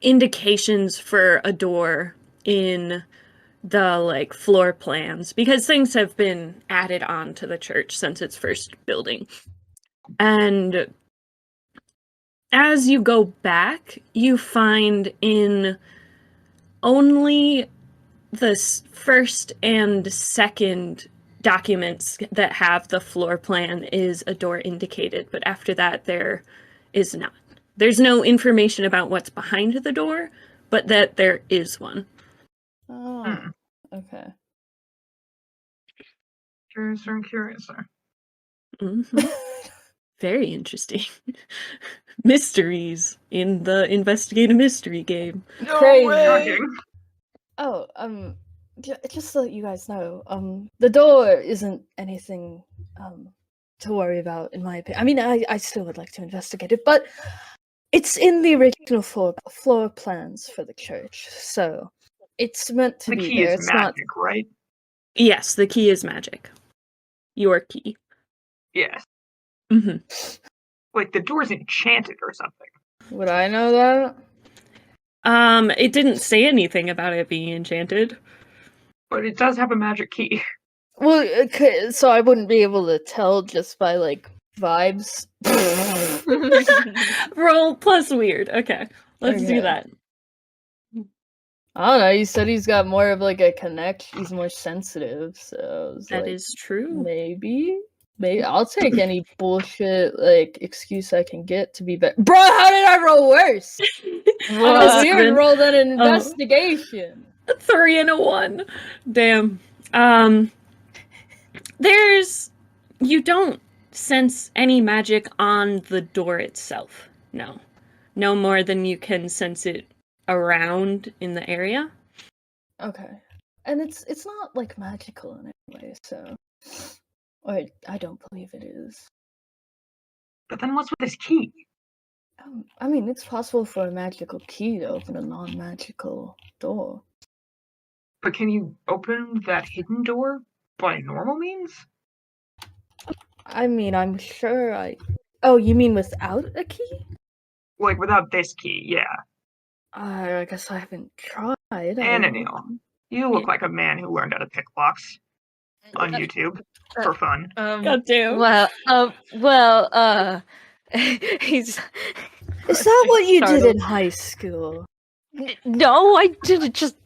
indications for a door in the like floor plans because things have been added on to the church since its first building. And as you go back, you find in only the first and second documents that have the floor plan is a door indicated, but after that there is not. There's no information about what's behind the door, but that there is one. Oh, okay. Curiouser and curiouser. Mm-hmm. Very interesting. Mysteries in the Investigate a Mystery game. Crazy. Oh, just so that you guys know, the door isn't anything, to worry about, in my opinion. I mean, I still would like to investigate it, but it's in the original floor plans for the church, so it's meant to The be key there. is It's magic, right? Yes, the key is magic. Your key. Yes. Mm-hmm. Like the door's enchanted or something. Would I know that? It didn't say anything about it being enchanted. But it does have a magic key. Well, so I wouldn't be able to tell just by, like, vibes. Roll plus weird. Okay, let's do Okay. that. I don't know, you said he's got more of, like, a connection. He's more sensitive, so it's That like, is true. Maybe I'll take any bullshit, like, excuse I can get to be better. Bro, how did I roll worse? I weird roll than an investigation. 3 and a 1. Damn. You don't sense any magic on the door itself. No. No more than you can sense it around in the area. Okay. And it's not, like, magical in any way, so... Or I don't believe it is. But then what's with this key? I mean, it's possible for a magical key to open a non-magical door. But can you open that hidden door by normal means? I mean, I'm sure I... Oh, you mean without a key? Like without this key, yeah. I guess I haven't tried. Ananil, you look like a man who learned how to pick locks on YouTube for fun. God damn. He's. Is that what you did in high school? No, I didn't just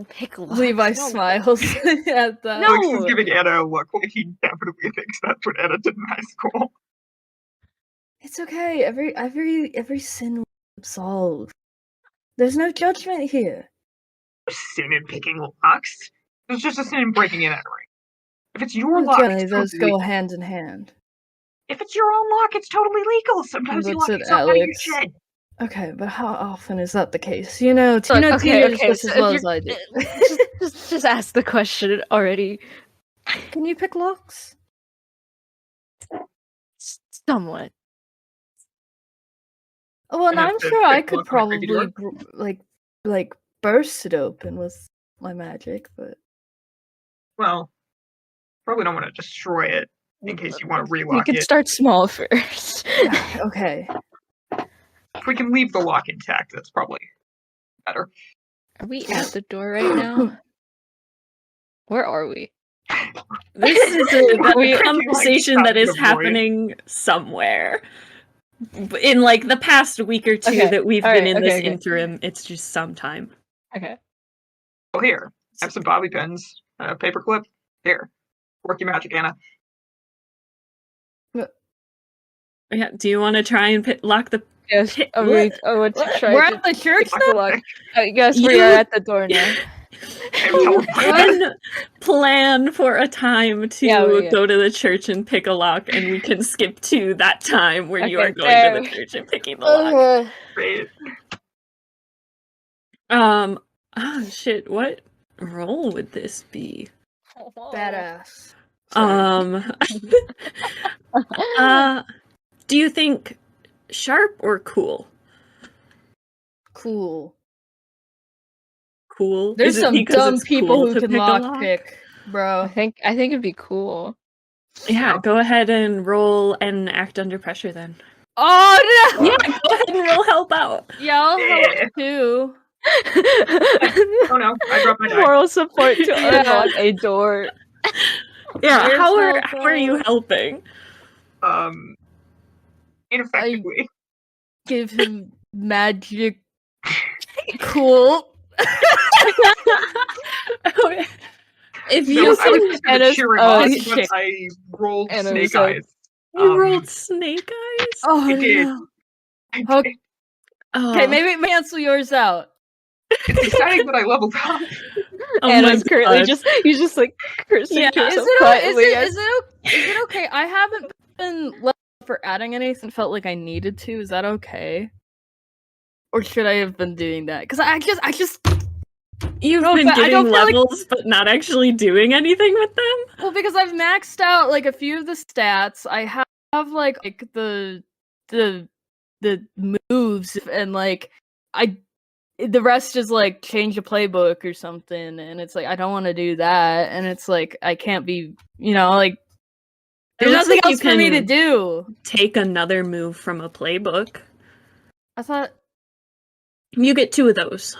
pick locks. Levi No. smiles at that. Alex is giving Anna a look like he definitely thinks that's what Anna did in high school. It's okay. Every sin will absolve. There's no judgment here. A sin in picking locks? There's just a sin in breaking and entering. If it's your lock, Generally, it's those totally go legal. hand in hand. If it's your own lock, it's totally legal. Sometimes you Looks lock at yourself out of your Alex. shed. Okay, but how often is that the case? You know, Look, Tina okay, just as so well if as I do. just ask the question already. Can you pick locks? Somewhat. Oh, and I have I'm to sure I pick could lock on a creepy probably like burst it open with my magic, but Well, probably don't want to destroy it in case you want to You relock could it. start small first. okay. If we can leave the lock intact, that's probably better. Are we at the door right now? Where are we? This is a conversation like, that is the void. happening somewhere. In like the past week or two Okay, that we've alright, been in this okay. interim, it's just sometime. Okay. Oh, here. Have some bobby pins. A paperclip. Here. Work your magic, Anna. Yeah, do you want to try and lock the Yes, pit? I want to try We're to at the church pick the now? lock. Yes, we You- are at the door now. You can plan for a time to Yeah. go to the church and pick a lock, and we can skip to that time where you Okay, are going to the there. church and picking the lock. Great. Oh shit, what role would this be? Badass. Um, do you think sharp or cool? Cool. Cool. There's Is it some because dumb it's people cool who to can pick a lock? lockpick, bro. I think it'd be cool. Yeah, go ahead and roll and act under pressure then. Oh no! Yeah, go ahead and roll help out. Yeah, I'll help too. Oh no, I dropped my die. Moral support to Yeah. unlock a door. Yeah, Where's how help are you out? helping? Ineffectively. Give him magic. Cool. Okay. If So you I was can, just gonna cheer him on, but I rolled Anna snake was like, eyes. you rolled snake eyes. Oh I did. no. I Okay, did. okay, maybe cancel yours out. It's exciting that I leveled up. Oh Anna's my currently God. he's just like cursing Yeah. to Is himself it quietly. is it okay? I haven't been leveled up for adding anything. Felt like I needed to. Is that okay? Or should I have been doing that? Because I just You've No, been but I getting don't feel like- levels, but not actually doing anything with them. well, because I've maxed out like a few of the stats. I have like the moves and like the rest is like change a playbook or something, and it's like I don't want to do that, and it's like I can't be, like there's looks nothing like you else for me to can do. Take another move from a playbook. I thought You get 2 of those.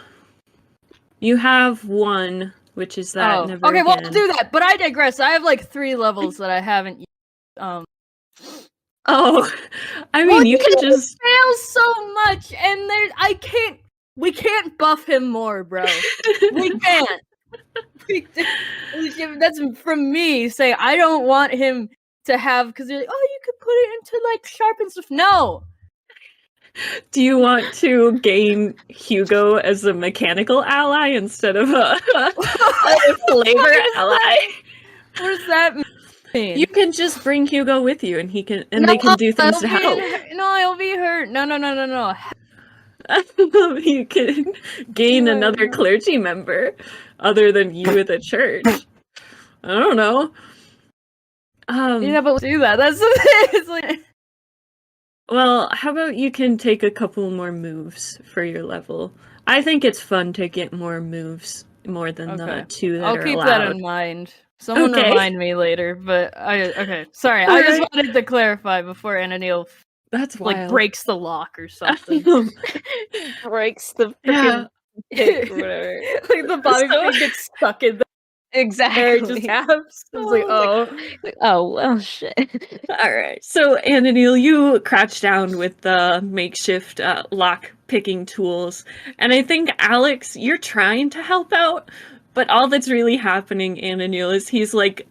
You have 1, which is that never okay, well again. I'll do that, but I digress. I have like 3 levels that I haven't used. Oh, I mean, you can just fail so much, and we can't buff him more, bro. We can't. That's from me saying I don't want him to have, because you're like, oh, you could put it into like sharp and stuff. No. Do you want to gain Hugo as a mechanical ally instead of a flavor ally? What does that mean? You can just bring Hugo with you, and they can do things to help. No, he'll be hurt. No. You can gain another clergy member other than you at the church. I don't know. Yeah, but let's do that. That's the thing. It's like, well, how about you can take a couple more moves for your level? I think it's fun to get more moves, more than the 2 that I'll are keep allowed. that in mind. Someone remind me later, but okay. Sorry, I just wanted to clarify before Ananil That's like breaks the lock or something. Breaks the freaking pick or whatever. Like the bottom thing gets stuck in the Exactly. just happens. It's like, oh well, shit. All right. So, Ananil, you crouch down with the makeshift lock picking tools, and I think Alex, you're trying to help out, but all that's really happening, Ananil, is he's like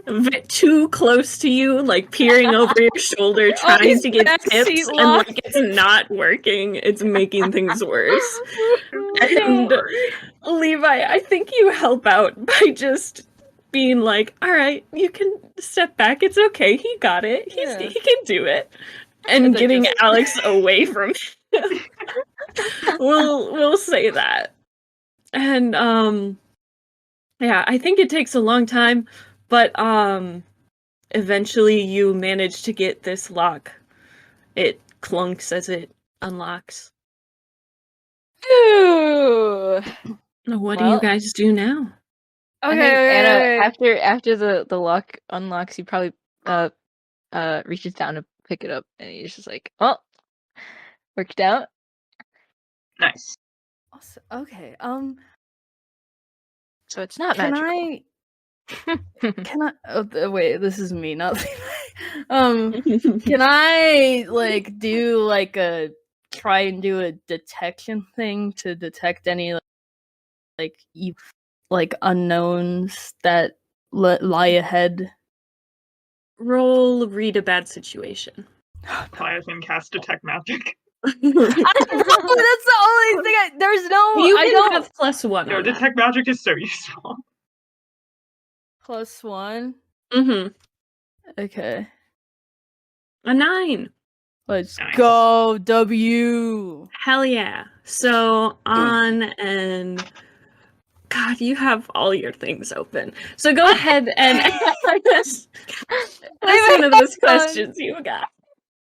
a bit too close to you, like peering over your shoulder, trying to get tips, and like it's not working. It's making things worse. And Levi, I think you help out by just being like, all right, you can step back. It's okay. He got it. He can do it. And getting Alex away from him. We'll say that. And yeah, I think it takes a long time, but eventually you manage to get this lock. It clunks as it unlocks. Ooh. What do you guys do now? Okay. After the lock unlocks, he probably reaches down to pick it up, and he's just like, "Oh, worked out." Nice. Okay. So it's not Can magical. Can I? Oh, wait, this is me, not can I like do like try and do a detection thing to detect any like unknowns that lie ahead? Roll read a bad situation. Leviathan cast detect magic. That's the only thing. There's no. You I can don't have +1. No, detect magic is so useful. +1. Mm-hmm. Okay. A 9. Let's go, W. Hell yeah. So on an God, you have all your things open. So go ahead and that's one of those questions you got.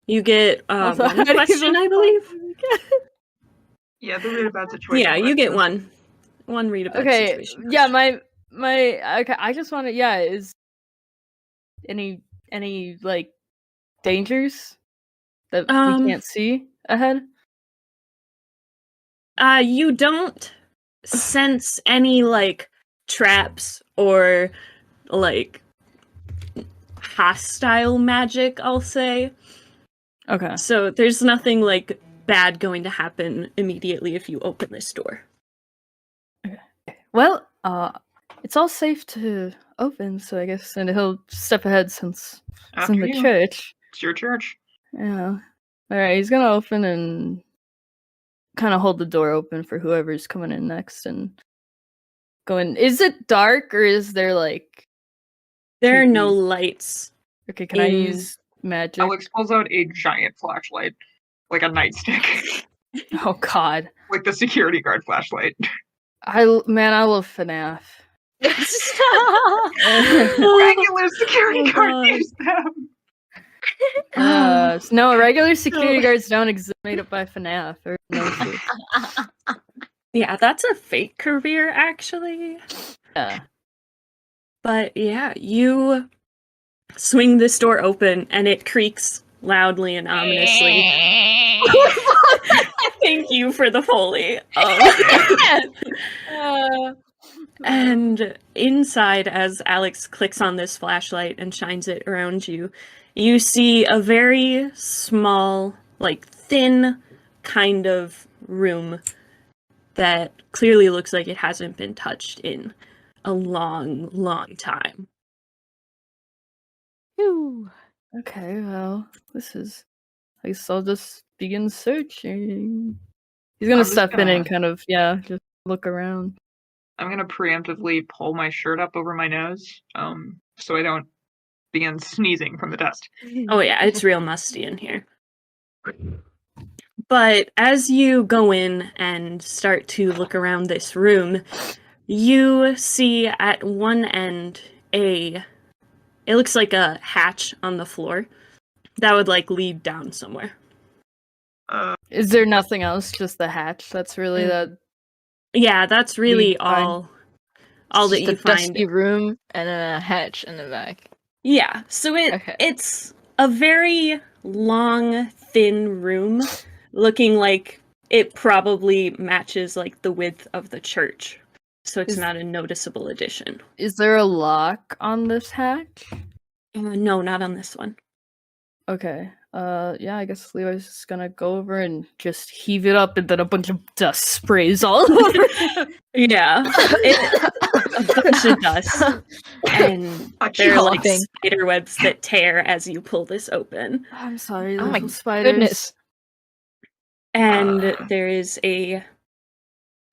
You get Also, one how do you question, I believe. Yeah, the read about situation. Yeah, you get questions. one read about Okay, situation. yeah, question. okay, I just want to, is any like dangers that we can't see ahead? You don't sense any like traps or like hostile magic, I'll say. Okay. So there's nothing like bad going to happen immediately if you open this door. Well, it's all safe to open, so I guess, and he'll step ahead since it's in After the you. church. It's your church. Yeah. Alright, he's gonna open and kind of hold the door open for whoever's coming in next and going. Is it dark or is there like. There are no TV? lights. Okay, can I use magic? Alex pulls out a giant flashlight, like a nightstick. Oh god. Like the security guard flashlight. I love FNAF. Regular security guard use them. No, regular security guards don't exist. Made up by FNAF. Or no shit. Yeah, that's a fake career, actually. Yeah. But yeah, you swing this door open and it creaks loudly and ominously. Thank you for the Foley. And inside, as Alex clicks on this flashlight and shines it around you, you see a very small, like thin kind of room that clearly looks like it hasn't been touched in a long, long time. Phew. Okay, well, this is. I guess I'll just begin searching. He's gonna I'm just step in gonna- and kind of, just look around. I'm gonna preemptively pull my shirt up over my nose, so I don't begin sneezing from the dust. Oh yeah, it's real musty in here. But as you go in and start to look around this room, you see at one end it looks like a hatch on the floor that would like lead down somewhere. Is there nothing else? Just the hatch? That's really that. Yeah, that's really We find- all that Just you a find. dusty room and then a hatch in the back. Yeah, so it's a very long, thin room, looking like it probably matches like the width of the church. So it's not a noticeable addition. Is there a lock on this hatch? No, not on this one. Okay. I guess Levi's just gonna go over and just heave it up, and then a bunch of dust sprays all over. Yeah, a bunch of dust, and there are like spider webs that tear as you pull this open. I'm sorry, Oh my little spiders. goodness. And there is it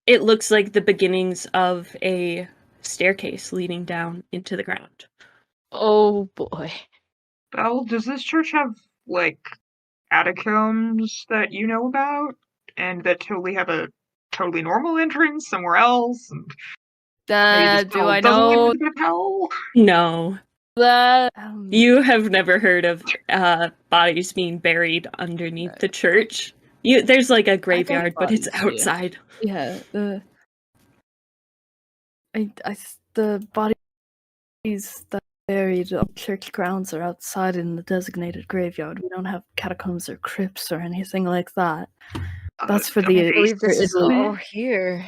looks like the beginnings of a staircase leading down into the ground. Oh boy. Belle, does this church have, like, catacombs that you know about? And that totally have a totally normal entrance somewhere else? And Do I know No. that? You have never heard of bodies being buried underneath the church. There's like a graveyard, but it's outside. Yeah, the bodies that buried on church grounds are outside in the designated graveyard. We don't have catacombs or crypts or anything like that. That's for the. I believe this is all here.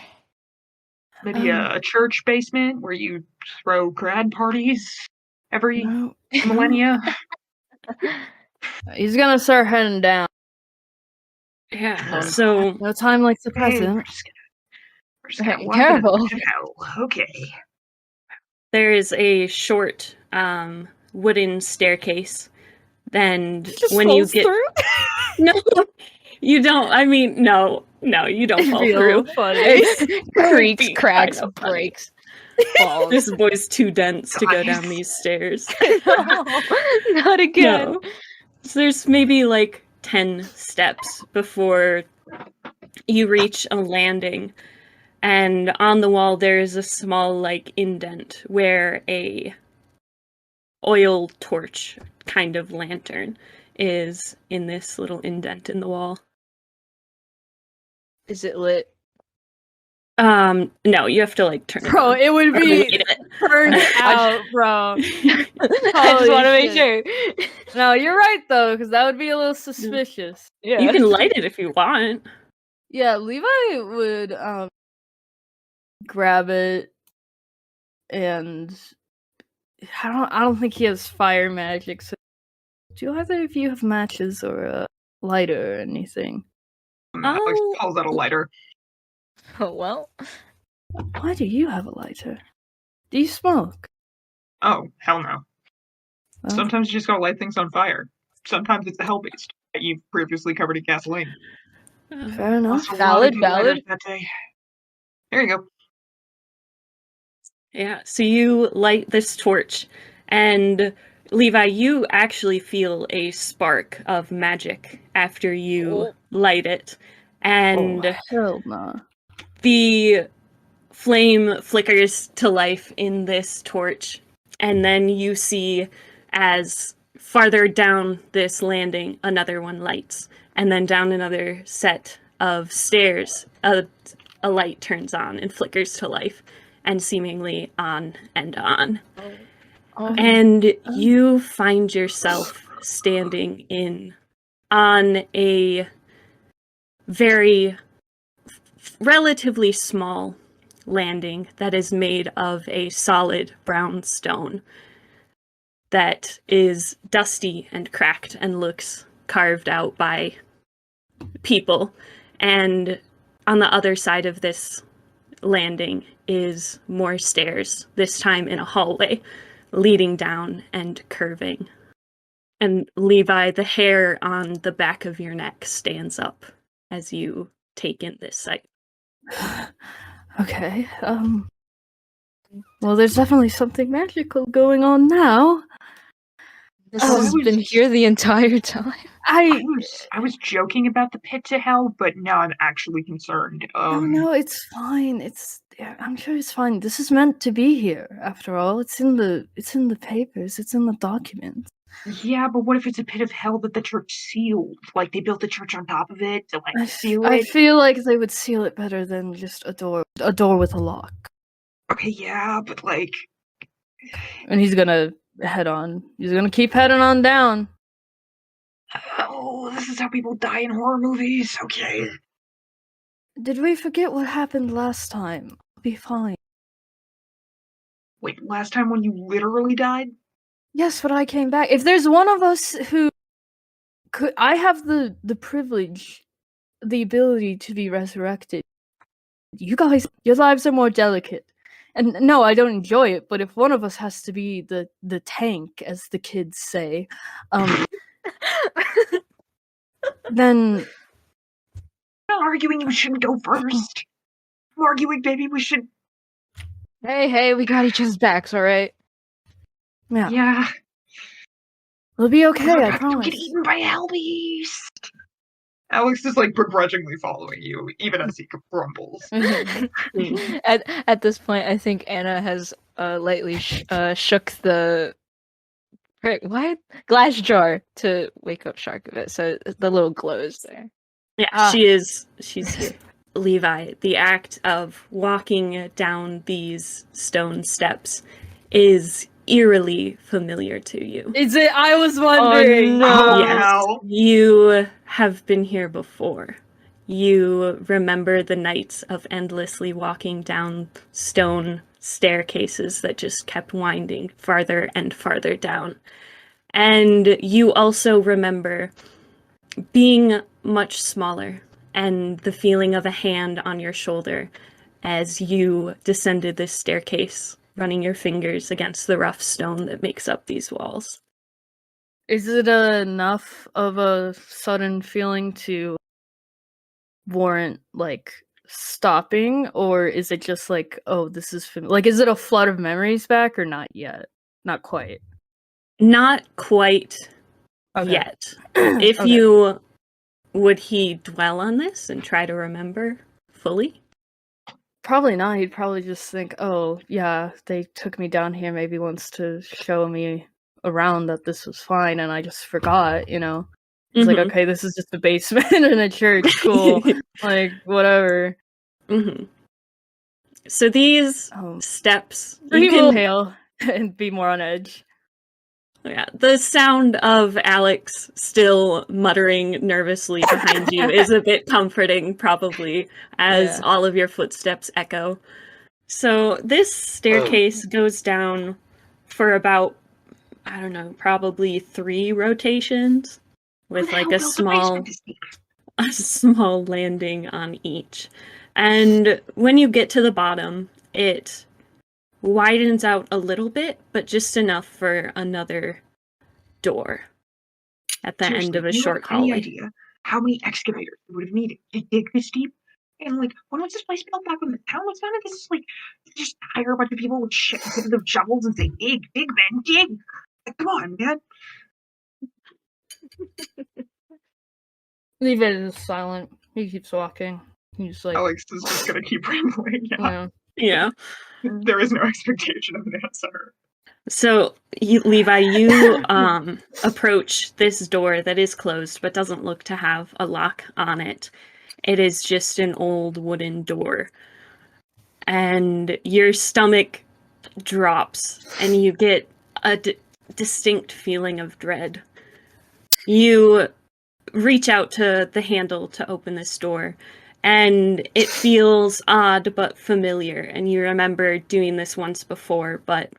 Maybe a church basement where you throw grad parties every millennia? He's gonna start heading down. Yeah, so no time like the present. We're just gonna walk Careful. into hell. Okay. there is a short wooden staircase. And when you get no, you don't. I mean, no, you don't fall through. Funny. It's Creaks, creepy, cracks, kind of breaks, falls. This boy's too dense to go down these stairs. No, not again. No. So there's maybe like 10 steps before you reach a landing And on the wall there is a small like indent where a oil torch kind of lantern is in this little indent in the wall. Is it lit? No, you have to like turn it Bro, on. it would Or be light it. turned out, bro. I just want to make sure. No, you're right though, because that would be a little suspicious. Yeah. You can light it if you want. Yeah, Levi would grab it, and I don't think he has fire magic. So, do either of you have matches or a lighter or anything? Alex pulls out a lighter. Oh, well. Why do you have a lighter? Do you smoke? Oh, hell no. Well, Sometimes you just gotta light things on fire. Sometimes it's a hell beast that you've previously covered in gasoline. fair enough. Lost a lot of Valid, good lighters valid. that day. There you go. Yeah, so you light this torch, and Levi, you actually feel a spark of magic after you light it. And hell no. the flame flickers to life in this torch, and then you see as farther down this landing another one lights, and then down another set of stairs a light turns on and flickers to life, and seemingly on and on. And you find yourself standing on a very relatively small landing that is made of a solid brown stone that is dusty and cracked and looks carved out by people. And on the other side of this landing is more stairs, this time in a hallway, leading down and curving. And Levi, the hair on the back of your neck stands up as you take in this sight. Okay, well, there's definitely something magical going on now. This has been here the entire time. I was joking about the pit to hell, but now I'm actually concerned. No, it's fine. I'm sure it's fine. This is meant to be here, after all. It's in the papers. It's in the documents. Yeah, but what if it's a pit of hell that the church sealed? Like, they built the church on top of it to, like, seal it? I feel like they would seal it better than just a door with a lock. Okay, yeah, but, like... And he's gonna head on. He's gonna keep heading on down. Oh, this is how people die in horror movies. Okay. Did we forget what happened last time? I'll be fine. Wait, last time when you literally died? Yes, but I came back. If there's one of us who could, I have the privilege, the ability to be resurrected. You guys, your lives are more delicate. And no, I don't enjoy it, but if one of us has to be the tank, as the kids say, then... I'm not arguing you shouldn't go first. I'm arguing maybe we should... Hey, we got each other's backs, alright? Yeah. Yeah. We'll be okay, I Don't promise. get eaten by a hell beast. Alex is, like, begrudgingly following you, even as he grumbles. At this point, I think Anna has lightly shook the glass jar to wake up Shark a bit, so the little glow is there. Yeah, she's here. Levi, the act of walking down these stone steps is eerily familiar to you. Is it? I was wondering. Oh, no. Yes, you have been here before. You remember the nights of endlessly walking down stone staircases that just kept winding farther and farther down. And you also remember being much smaller and the feeling of a hand on your shoulder as you descended this staircase, running your fingers against the rough stone that makes up these walls. Is it enough of a sudden feeling to warrant, like, stopping? Or is it just like, oh, this is like, is it a flood of memories back or not yet? Not quite. Not quite yet. If would he dwell on this and try to remember fully? Probably not. He'd probably just think, oh, yeah, they took me down here maybe once to show me around that this was fine, and I just forgot, you know? It's like, okay, this is just a basement in a church, cool. Like, whatever. So these steps, So you he will can hail and be more on edge. Yeah, the sound of Alex still muttering nervously behind you is a bit comforting, probably, as all of your footsteps echo. So this staircase goes down for about, I don't know, probably 3 rotations, with like a small landing on each. And when you get to the bottom, it widens out a little bit, but just enough for another door at the end of a short do you have any hallway. idea how many excavators we would have needed to dig this deep? And like, when was this place built back when the town was founded? This is like, just hire a bunch of people with shit instead of shovels and say, dig, man, dig. Like, come on, man. Levi is silent. He keeps walking. He's like, Alex is just gonna keep rambling. Yeah. There is no expectation of an answer. So, Levi, you approach this door that is closed but doesn't look to have a lock on it. It is just an old wooden door. And your stomach drops and you get a distinct feeling of dread. You reach out to the handle to open this door, and it feels odd but familiar, and you remember doing this once before, but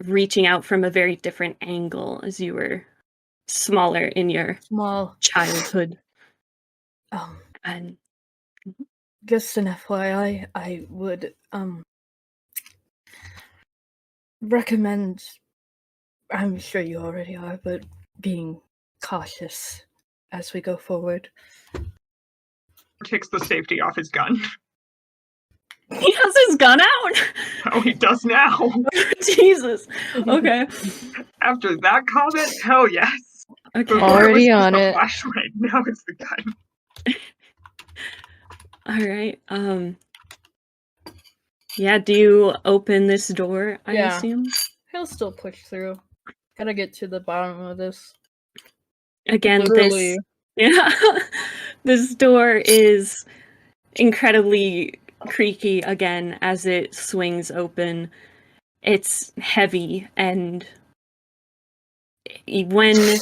reaching out from a very different angle as you were smaller in your childhood. And just an FYI, I would recommend, I'm sure you already are, but being cautious as we go forward. Takes the safety off his gun. He has his gun out? Oh, he does now. Jesus. Okay. After that comment, hell yes. Okay. Before Already it was on just a it. flashlight, now it's the gun. Alright, yeah, do you open this door, I assume? He'll still push through. Gotta get to the bottom of this. Again, Literally. this door is incredibly creaky again as it swings open. It's heavy, and when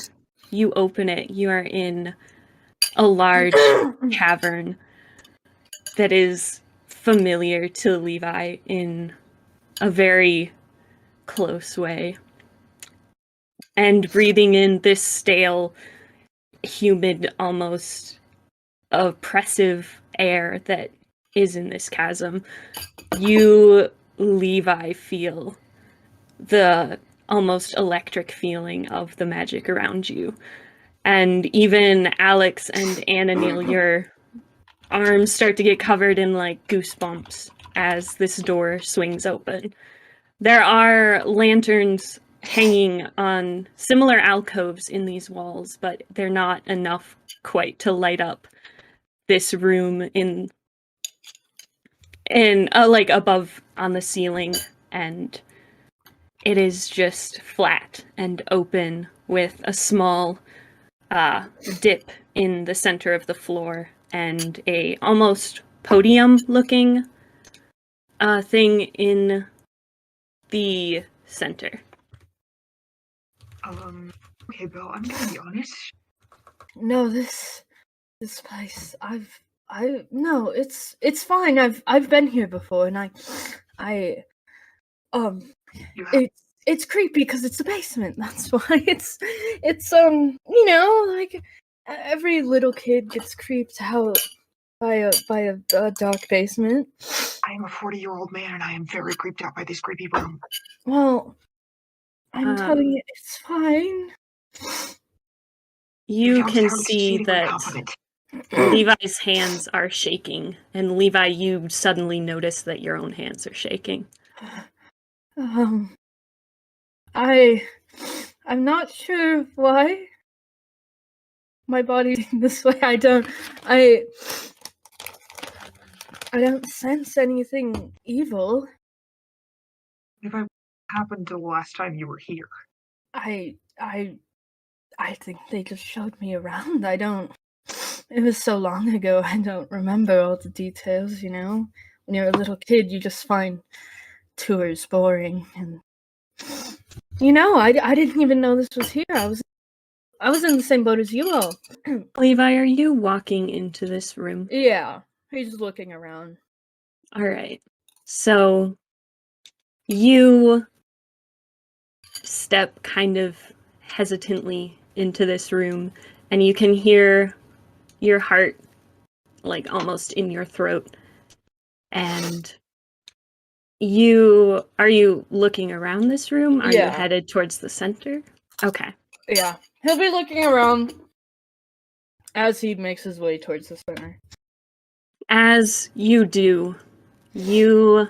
you open it, you are in a large cavern that is familiar to Levi in a very close way. And breathing in this stale, humid, almost oppressive air that is in this chasm, you, Levi, feel the almost electric feeling of the magic around you. And even Alex and Ananil, your arms start to get covered in like goosebumps as this door swings open. There are lanterns hanging on similar alcoves in these walls, but they're not enough quite to light up this room in like above on the ceiling, and it is just flat and open with a small dip in the center of the floor and a almost podium looking thing in the center. Okay, Bill, I'm gonna be honest. No, this place, no, it's fine. I've been here before, and it's creepy because it's a basement. That's why it's you know, like every little kid gets creeped out by a dark basement. I am a 40-year-old man, and I am very creeped out by this creepy room. Well, I'm telling you, it's fine. You can see that Levi's hands are shaking, and Levi, you suddenly notice that your own hands are shaking. I'm not sure why my body's this way. I don't sense anything evil. What happened to the last time you were here? I think they just showed me around. It was so long ago, I don't remember all the details, you know? When you're a little kid, you just find tours boring, and you know, I didn't even know this was here. I was in the same boat as you all. Levi, are you walking into this room? Yeah, he's looking around. Alright. So, you step kind of hesitantly into this room, and you can hear your heart, like, almost in your throat. And are you looking around this room? Are you headed towards the center? Okay. Yeah, he'll be looking around as he makes his way towards the center. As you do, you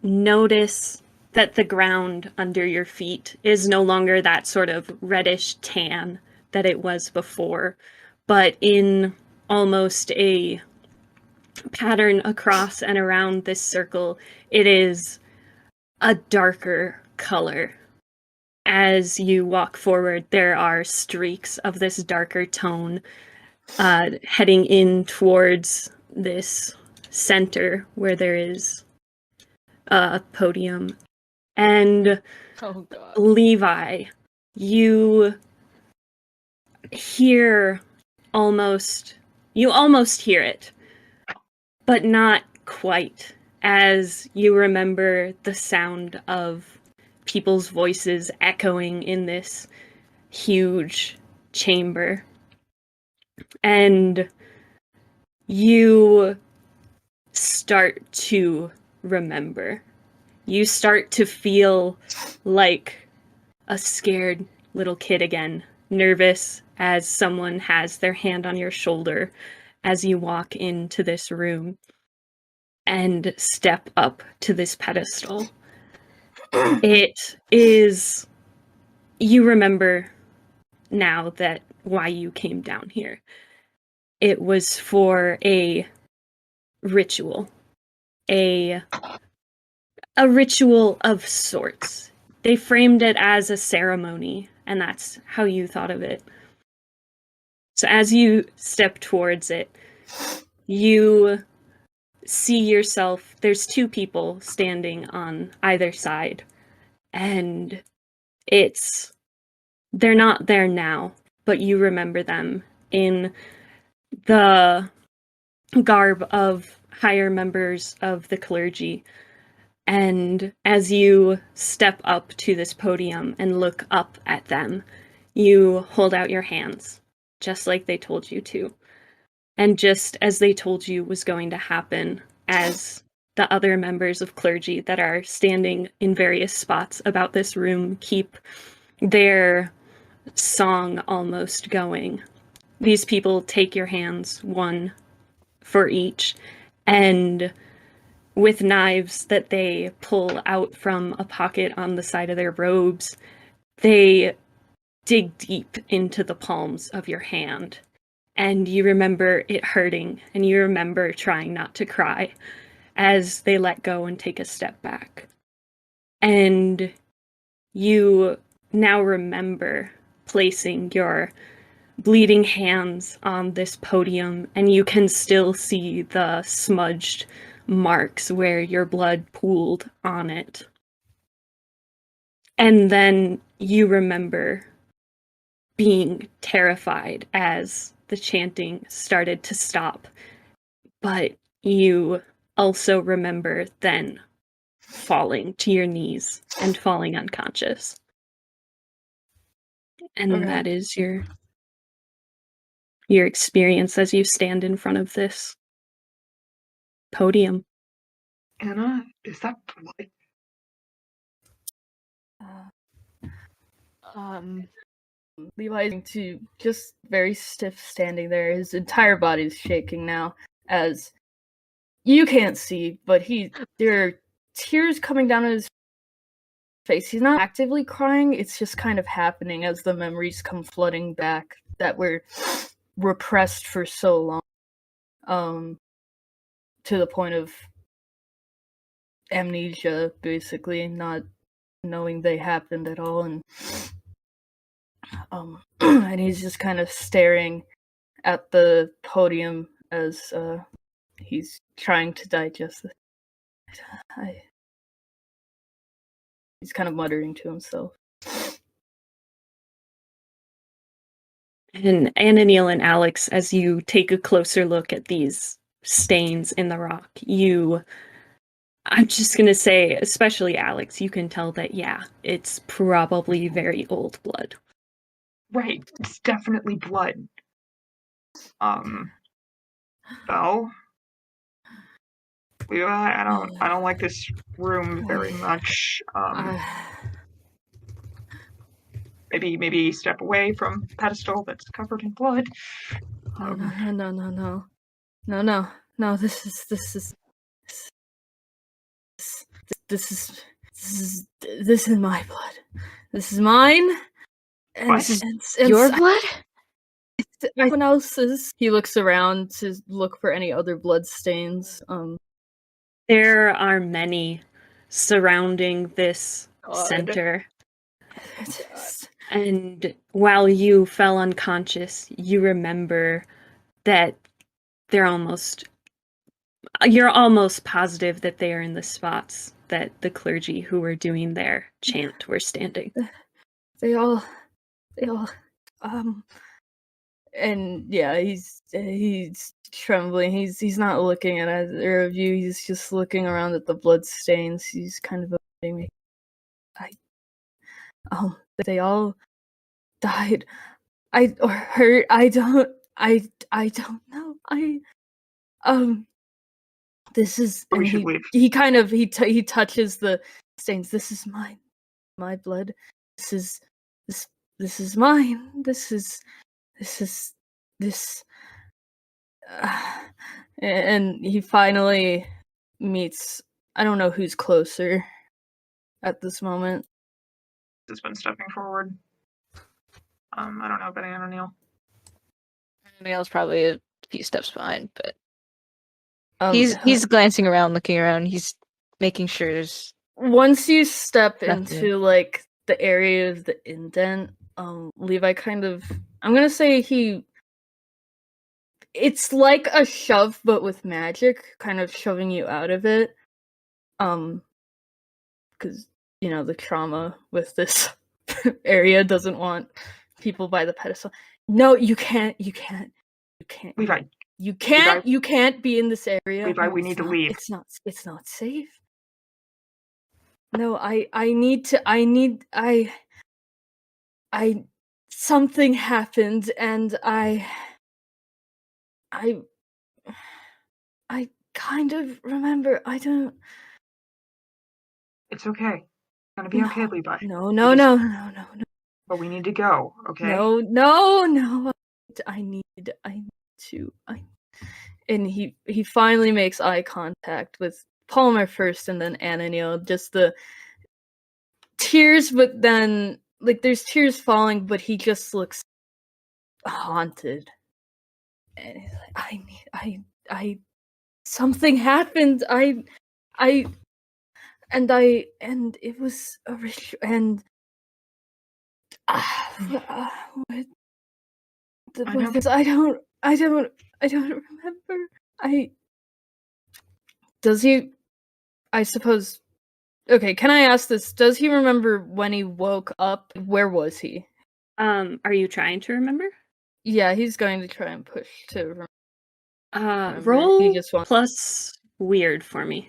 notice that the ground under your feet is no longer that sort of reddish tan that it was before, but in almost a pattern across and around this circle, it is a darker color. As you walk forward, there are streaks of this darker tone heading in towards this center where there is a podium. And Oh god. Levi, you almost hear it, but not quite, as you remember the sound of people's voices echoing in this huge chamber. And you start to remember. You start to feel like a scared little kid again, nervous as someone has their hand on your shoulder as you walk into this room and step up to this pedestal. You remember now that why you came down here. It was for a ritual. A ritual of sorts. They framed it as a ceremony, and that's how you thought of it. So as you step towards it, you see yourself, there's two people standing on either side, and they're not there now, but you remember them in the garb of higher members of the clergy. And as you step up to this podium and look up at them, you hold out your hands, just like they told you to. And just as they told you was going to happen, as the other members of clergy that are standing in various spots about this room keep their song almost going, these people take your hands, one for each, and with knives that they pull out from a pocket on the side of their robes, they dig deep into the palms of your hand. And you remember it hurting, and you remember trying not to cry as they let go and take a step back. And you now remember placing your bleeding hands on this podium, and you can still see the smudged marks where your blood pooled on it. And then you remember being terrified as the chanting started to stop. But you also remember then falling to your knees and falling unconscious. And that is your experience as you stand in front of this podium. Anna, is that blood? Levi's to just very stiff standing there. His entire body's shaking now, as you can't see, but there are tears coming down his face. He's not actively crying, it's just kind of happening as the memories come flooding back that were repressed for so long. to the point of amnesia, basically, not knowing they happened at all, and and he's just kind of staring at the podium as he's trying to digest it. He's kind of muttering to himself. And Ananil and Alex, as you take a closer look at these stains in the rock, I'm just gonna say, especially Alex, you can tell that, yeah, it's probably very old blood. Right, it's definitely blood. Belle? Levi, I don't like this room very much. Maybe step away from the pedestal that's covered in blood. No. This is my blood. This is mine. And What? Your blood? Everyone else's. He looks around to look for any other blood stains. There are many surrounding this center. And while you fell unconscious, you remember that you're almost positive that they are in the spots that the clergy who were doing their chant were standing. They all, and yeah, he's trembling. He's not looking at either of you. He's just looking around at the blood stains. He's kind of avoiding me. They all died. Or hurt. I don't know. This is. We And should leave. he kind of he touches the stains. This is mine. My blood. This is mine. And he finally meets. I don't know who's closer at this moment. Has been stepping forward. I don't know about Ananil. Neil's probably a few steps behind, but He's glancing around, looking around. He's making sure there's once you step nothing. into like the area of the indent, Levi kind of, I'm gonna say it's like a shove but with magic, kind of shoving you out of it. Because the trauma with this area doesn't want people by the pedestal. No, you can't. Levi. You can't be in this area. Levi, No, we need to leave. It's not safe. No, something happened and I kind of remember. I don't. It's okay. It's gonna be okay, Levi. No. But we need to go, okay? No. I need to. And he finally makes eye contact with Palmer first, and then Ananil. Just the tears, but then there's tears falling, but he just looks haunted. And he's like, I something happened. And it was a ritual, and I don't remember. Does he? I suppose. Okay, can I ask this? Does he remember when he woke up? Where was he? Are you trying to remember? Yeah, he's going to try and push to remember. Roll He just wants... plus weird for me.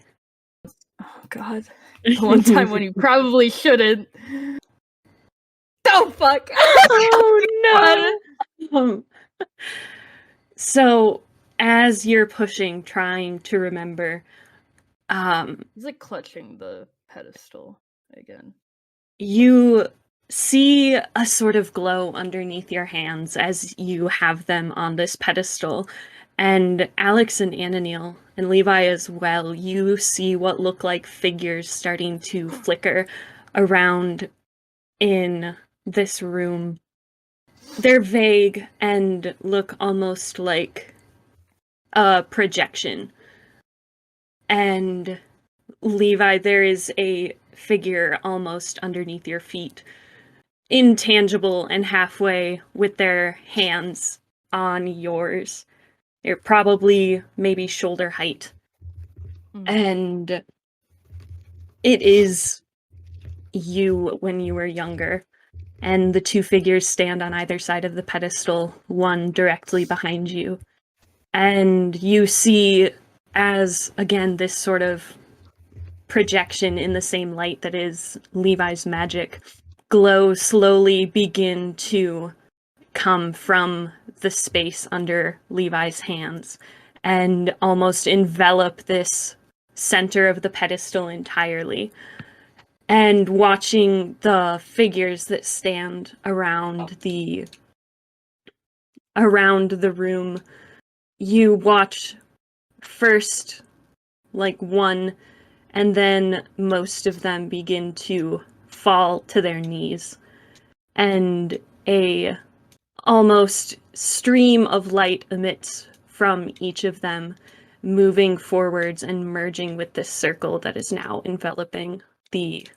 Oh god. The one time when you probably shouldn't. Oh fuck! Oh no! So, as you're pushing, trying to remember, he's like clutching the pedestal again. You see a sort of glow underneath your hands as you have them on this pedestal. And Alex and Ananil, and Levi as well, you see what look like figures starting to flicker around in this room. They're vague and look almost like a projection And Levi, there is a figure almost underneath your feet, intangible and halfway, with their hands on yours. They're probably maybe shoulder height. And it is you when you were younger. And the two figures stand on either side of the pedestal, one directly behind you. And you see, as, again, this sort of projection in the same light that is Levi's magic, glow slowly begin to come from the space under Levi's hands and almost envelop this center of the pedestal entirely. And watching the figures that stand around the room, you watch first like one, and then most of them begin to fall to their knees, and a almost stream of light emits from each of them, moving forwards and merging with this circle that is now enveloping the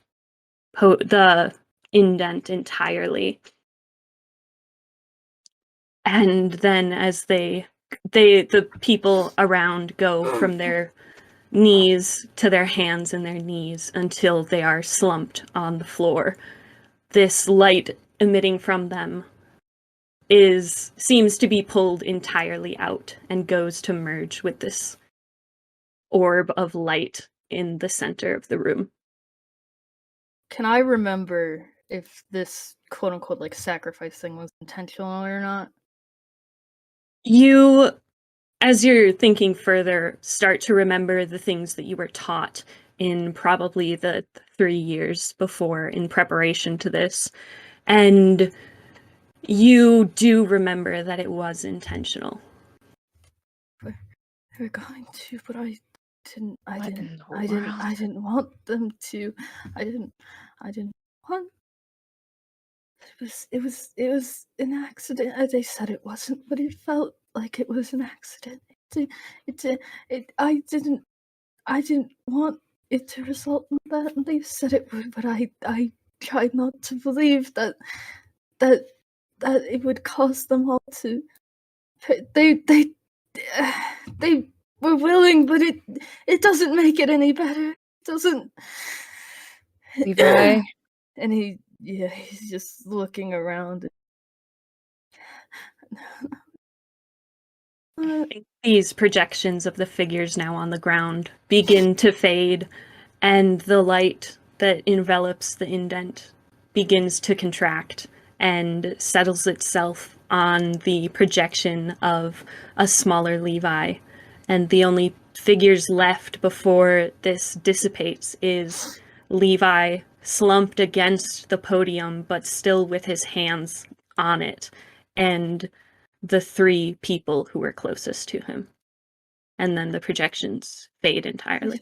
indent entirely. And then as the people around go from their knees to their hands and their knees until they are slumped on the floor, this light emitting from them seems to be pulled entirely out and goes to merge with this orb of light in the center of the room. Can I remember if this quote-unquote like sacrifice thing was intentional or not? You, as you're thinking further, start to remember the things that you were taught in probably the 3 years before in preparation to this. And you do remember that it was intentional. They're going to, but I didn't What didn't want them to. I didn't want. It was an accident. They said it wasn't, but it felt like it was an accident. I didn't want it to result in that. And they said it would, but I tried not to believe that it would cause them all to. They were willing, but it doesn't make it any better. It doesn't. Levi? And he's just looking around. These projections of the figures now on the ground begin to fade, and the light that envelops the indent begins to contract and settles itself on the projection of a smaller Levi. And the only figures left before this dissipates is Levi slumped against the podium, but still with his hands on it, and the three people who were closest to him. And then the projections fade entirely.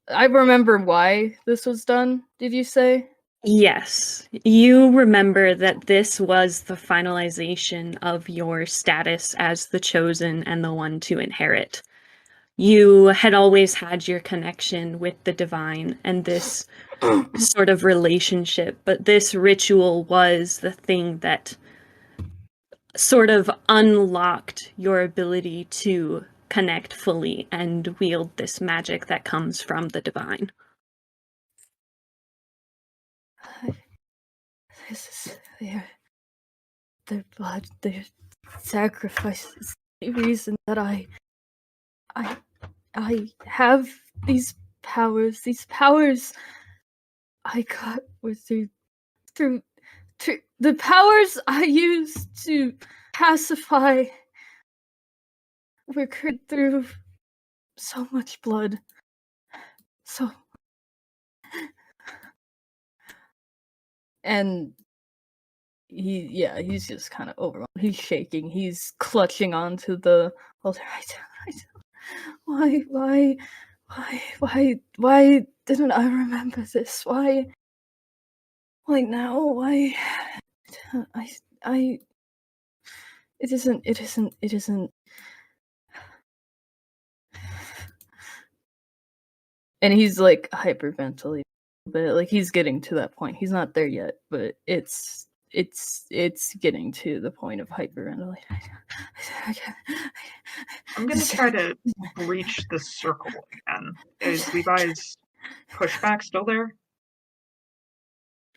I remember why this was done, did you say? Yes. You remember that this was the finalization of your status as the chosen and the one to inherit. You had always had your connection with the divine and this sort of relationship, but this ritual was the thing that sort of unlocked your ability to connect fully and wield this magic that comes from the divine. This is their blood, their sacrifices. The reason that I have these powers. These powers I got were through the powers I used to pacify were created through so much blood. So. And he's just kind of overwhelmed. He's shaking. He's clutching onto the altar. Why didn't I remember this? Why now? Why? It isn't. And he's like hyperventilating a bit. Like he's getting to that point. He's not there yet, but it's getting to the point of hyperventilating. I'm gonna try to breach the circle again. Is Levi's pushback still there?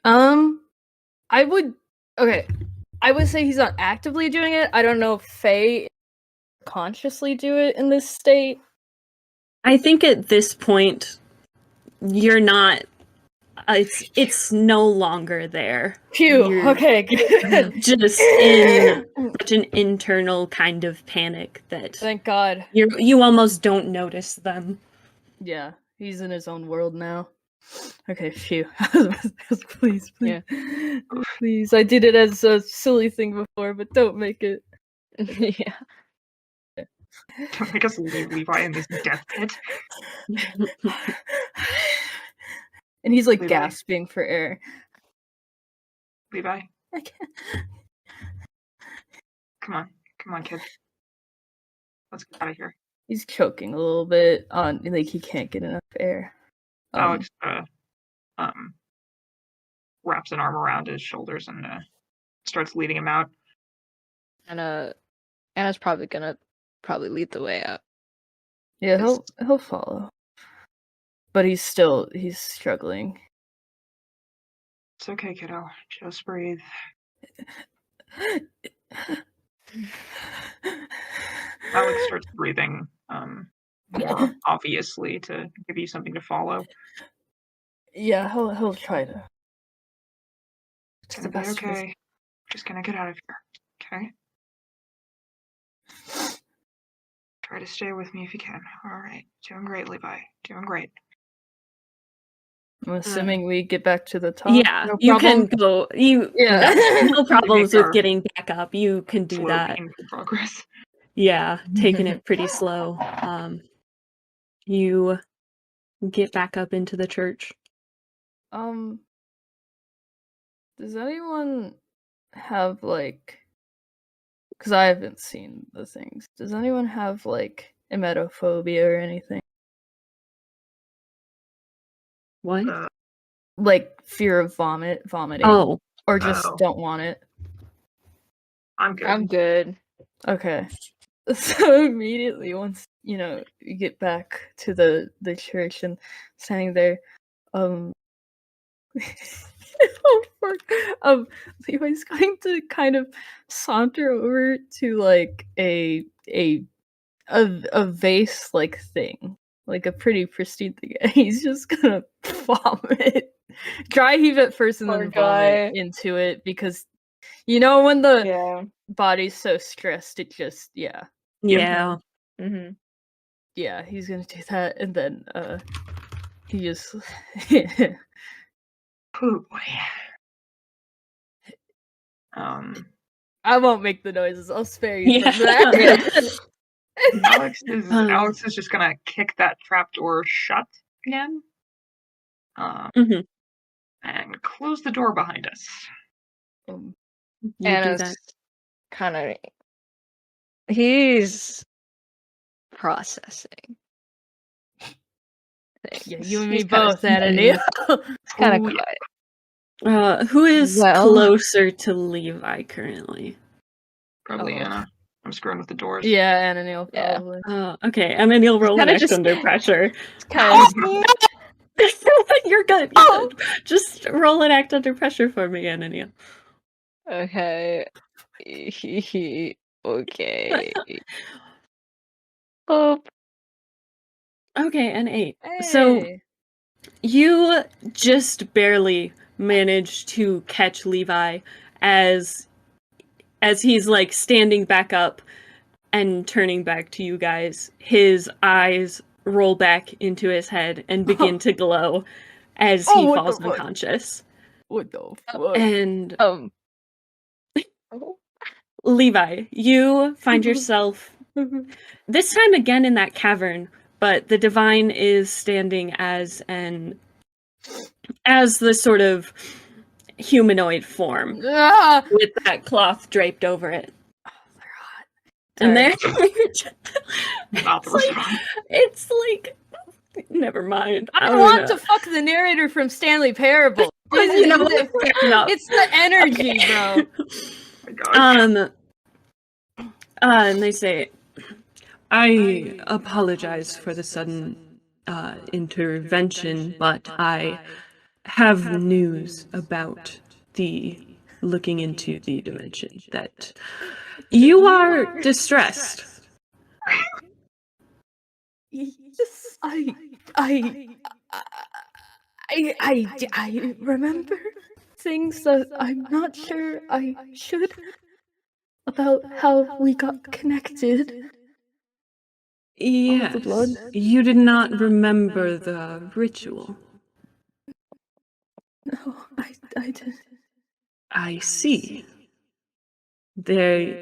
I would say he's not actively doing it. I don't know if Faye consciously do it in this state. I think at this point, you're not. It's no longer there. Phew. You're Okay. Good. just in such an internal kind of panic that Thank God. you almost don't notice them. Yeah, he's in his own world now. Okay, phew. Please. Yeah. Please. I did it as a silly thing before, but don't make it. Yeah. Don't make us leave Levi in this death pit. And he's like Levi. gasping for air. Levi, I can't. come on, kid. Let's get out of here. He's choking a little bit on, like, he can't get enough air. Alex wraps an arm around his shoulders and starts leading him out. And Anna's probably gonna lead the way out. Yeah, he'll follow. But he's struggling. It's okay, kiddo. Just breathe. Alex starts breathing more obviously to give you something to follow. Yeah, he'll try to. It's gonna be okay. Just gonna get out of here, okay? Try to stay with me if you can. All right. Doing great, Levi. Doing great. I'm assuming we get back to the top. Yeah, no you problem? can go. No problems with getting back up. You can do Slow, that. painful progress. Yeah, taking it pretty slow. You get back up into the church. Does anyone have like? Because I haven't seen the things. Does anyone have like emetophobia or anything? What? Like fear of vomiting. Oh. Or just don't want it. I'm good. I'm good. Okay. So immediately once, you get back to the church and standing there, Levi's going to kind of saunter over to like a vase like thing. Like a pretty pristine thing. He's just gonna vomit. Dry heave it first and then vomit into it because when the body's so stressed, it just Yeah. Mm-hmm. Yeah, he's gonna do that and then he just Oh boy. I won't make the noises. I'll spare you from that. Alex is just gonna kick that trapdoor shut again. And close the door behind us. Anna's kind of he's processing things. Yeah, you and me both, Anna. It's kind of quiet. Who is closer to Levi currently? Probably Anna. I'm screwing with the doors. Yeah, Anna Neil probably. Okay, and then you'll roll an X under pressure. You're good. You're good. Just roll an act under pressure for me, Anna Neil. Okay. Okay. Oh. Okay, an 8. So you just barely manage to catch Levi as he's like standing back up and turning back to you guys. His eyes roll back into his head and begin to glow as he falls unconscious. What the fuck? And Levi, you find yourself this time again in that cavern, but the divine is standing as the sort of humanoid form with that cloth draped over it. And Alright. it's like, never mind. I don't want to fuck the narrator from Stanley Parable. You know what? No. It's the energy, Okay. bro. And they say, I apologize for the sudden intervention, but I have news about the looking into the dimension that you are distressed. Yes, I remember things that I'm not sure I should about how we got connected. Yes, blood. you did not remember the ritual. No, I didn't. I see. There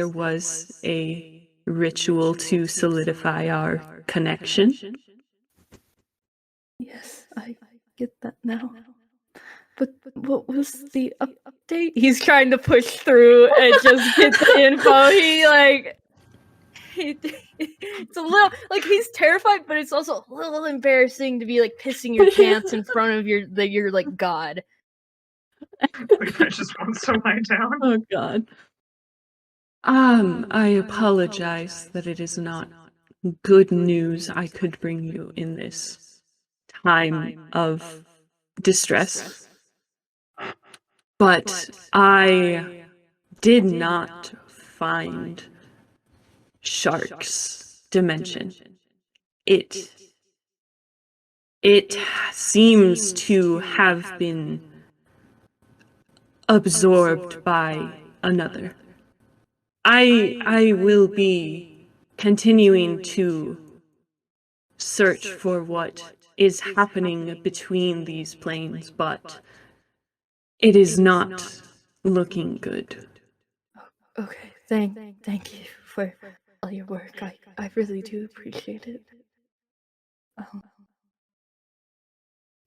was a ritual to solidify our connection. Yes, I get that now. But what was the update? He's trying to push through and just get the info. It's a little like he's terrified, but it's also a little embarrassing to be like pissing your pants in front of your like god. I just wants to lie down. Oh god. I apologize that it is not good news I could bring you in this time of distress. But I did not find Shark's dimension. It seems to have been absorbed by another. I will be continuing to search for what is happening between these planes, but it is not looking good. Okay, thank you for all your work. I really do appreciate it.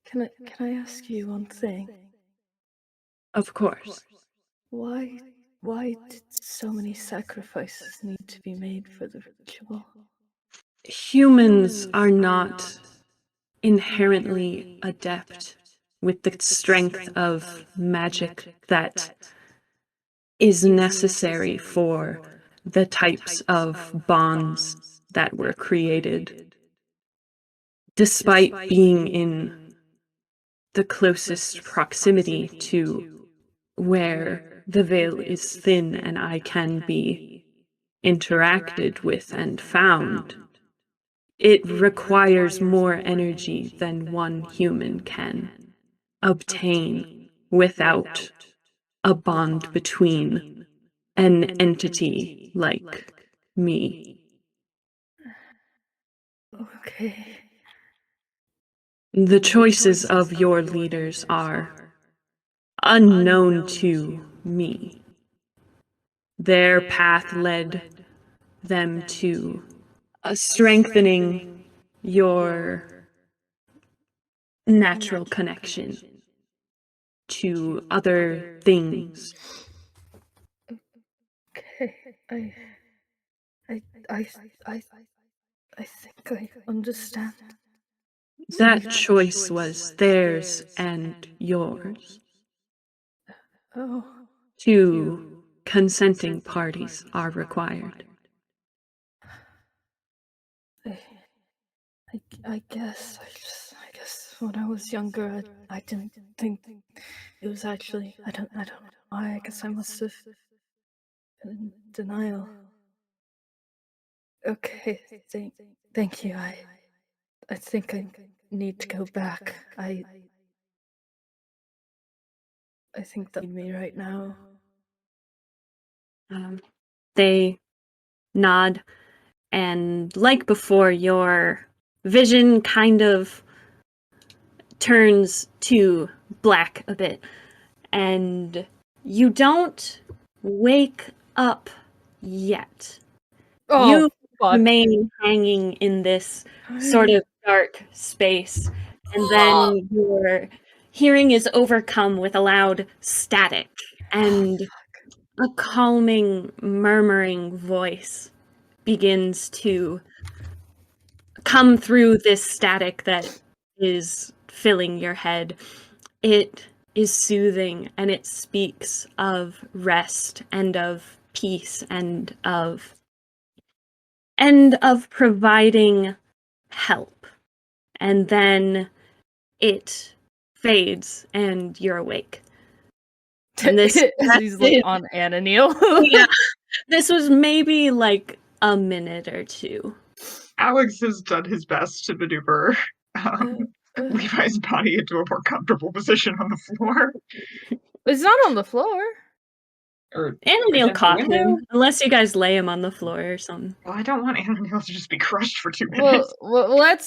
Can I ask you one thing? Of course. Why did so many sacrifices need to be made for the ritual? Humans are not inherently adept with the strength of magic that is necessary for the types of bonds that were created. Despite being in the closest proximity to where the veil is thin and I can be interacted with and found, it requires more energy than one human can obtain without a bond between an entity like me. Okay. The choices of your leaders are unknown to me. Their path led them to strengthening your natural connection to other things. Okay. I think I understand. That choice was theirs and yours. Oh. 2 consenting parties are required. I guess when I was younger, I didn't think it was actually. I don't know why. I guess I must have been in denial. Okay, thank you. I think I need to go back. I think that me right now. They nod, and like before, your vision kind of turns to black a bit, and you don't wake up yet. Oh, you fuck. remain hanging in this sort of dark space, and then your hearing is overcome with a loud static, and a calming, murmuring voice begins to come through this static that is filling your head. It is soothing, and it speaks of rest and of peace and of providing help. And then it fades and you're awake. And this He's like on Ananil. yeah, this was maybe like a minute or two. Alex has done his best to maneuver Levi's body into a more comfortable position on the floor. It's not on the floor. Ananil caught him, unless you guys lay him on the floor or something. Well, I don't want Ananil to just be crushed for 2 minutes. Well,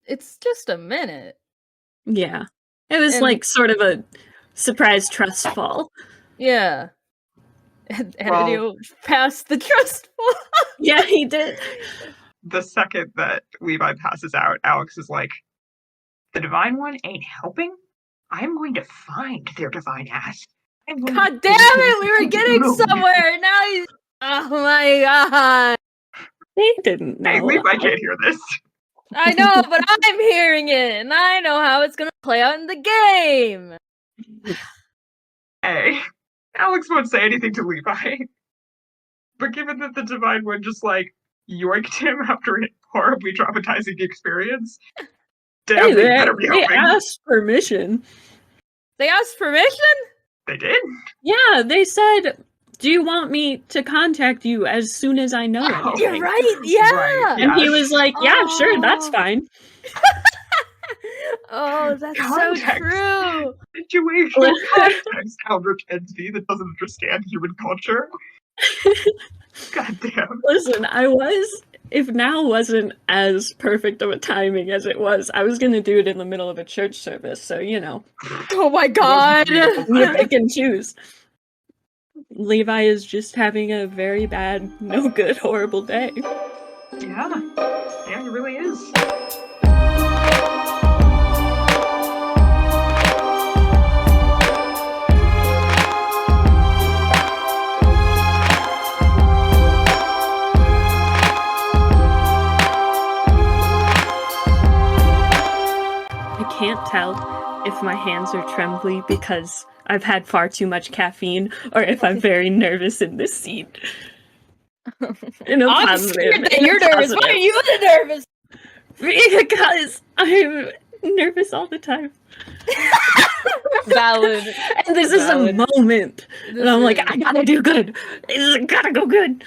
it's just a minute. Yeah. It was like sort of a surprise trust fall. Yeah. And Ananil passed the trust fall. Yeah, he did. The second that Levi passes out, Alex is like, the Divine One ain't helping? I'm going to find their divine ass. God damn it, we were getting somewhere! Now he's... Oh my god! They didn't know. Hey, Levi can't hear this. I know, but I'm hearing it, and I know how it's gonna play out in the game! Hey, Alex won't say anything to Levi. But given that the Divine One just, like, yoinked him after a horribly traumatizing experience, damn, hey, they better be helping. They asked permission. They asked permission? They did? Yeah, they said, do you want me to contact you as soon as I know anything? You're right, yeah! Right, And he was like, yeah, sure, that's fine. Oh, that's so true! Situational context, Albert Kensby that doesn't understand human culture. God damn. Listen, if now wasn't as perfect of a timing as it was, I was going to do it in the middle of a church service, so, you know. Oh my god! You pick and choose. Levi is just having a very bad, no good, horrible day. Yeah, he really is. I can't tell if my hands are trembly because I've had far too much caffeine or if I'm very nervous in this seat. In a I'm positive. scared that you're nervous. Why are you nervous? Because I'm nervous all the time. Valid. And this is a moment. And I'm like, I gotta do good. This has gotta go good.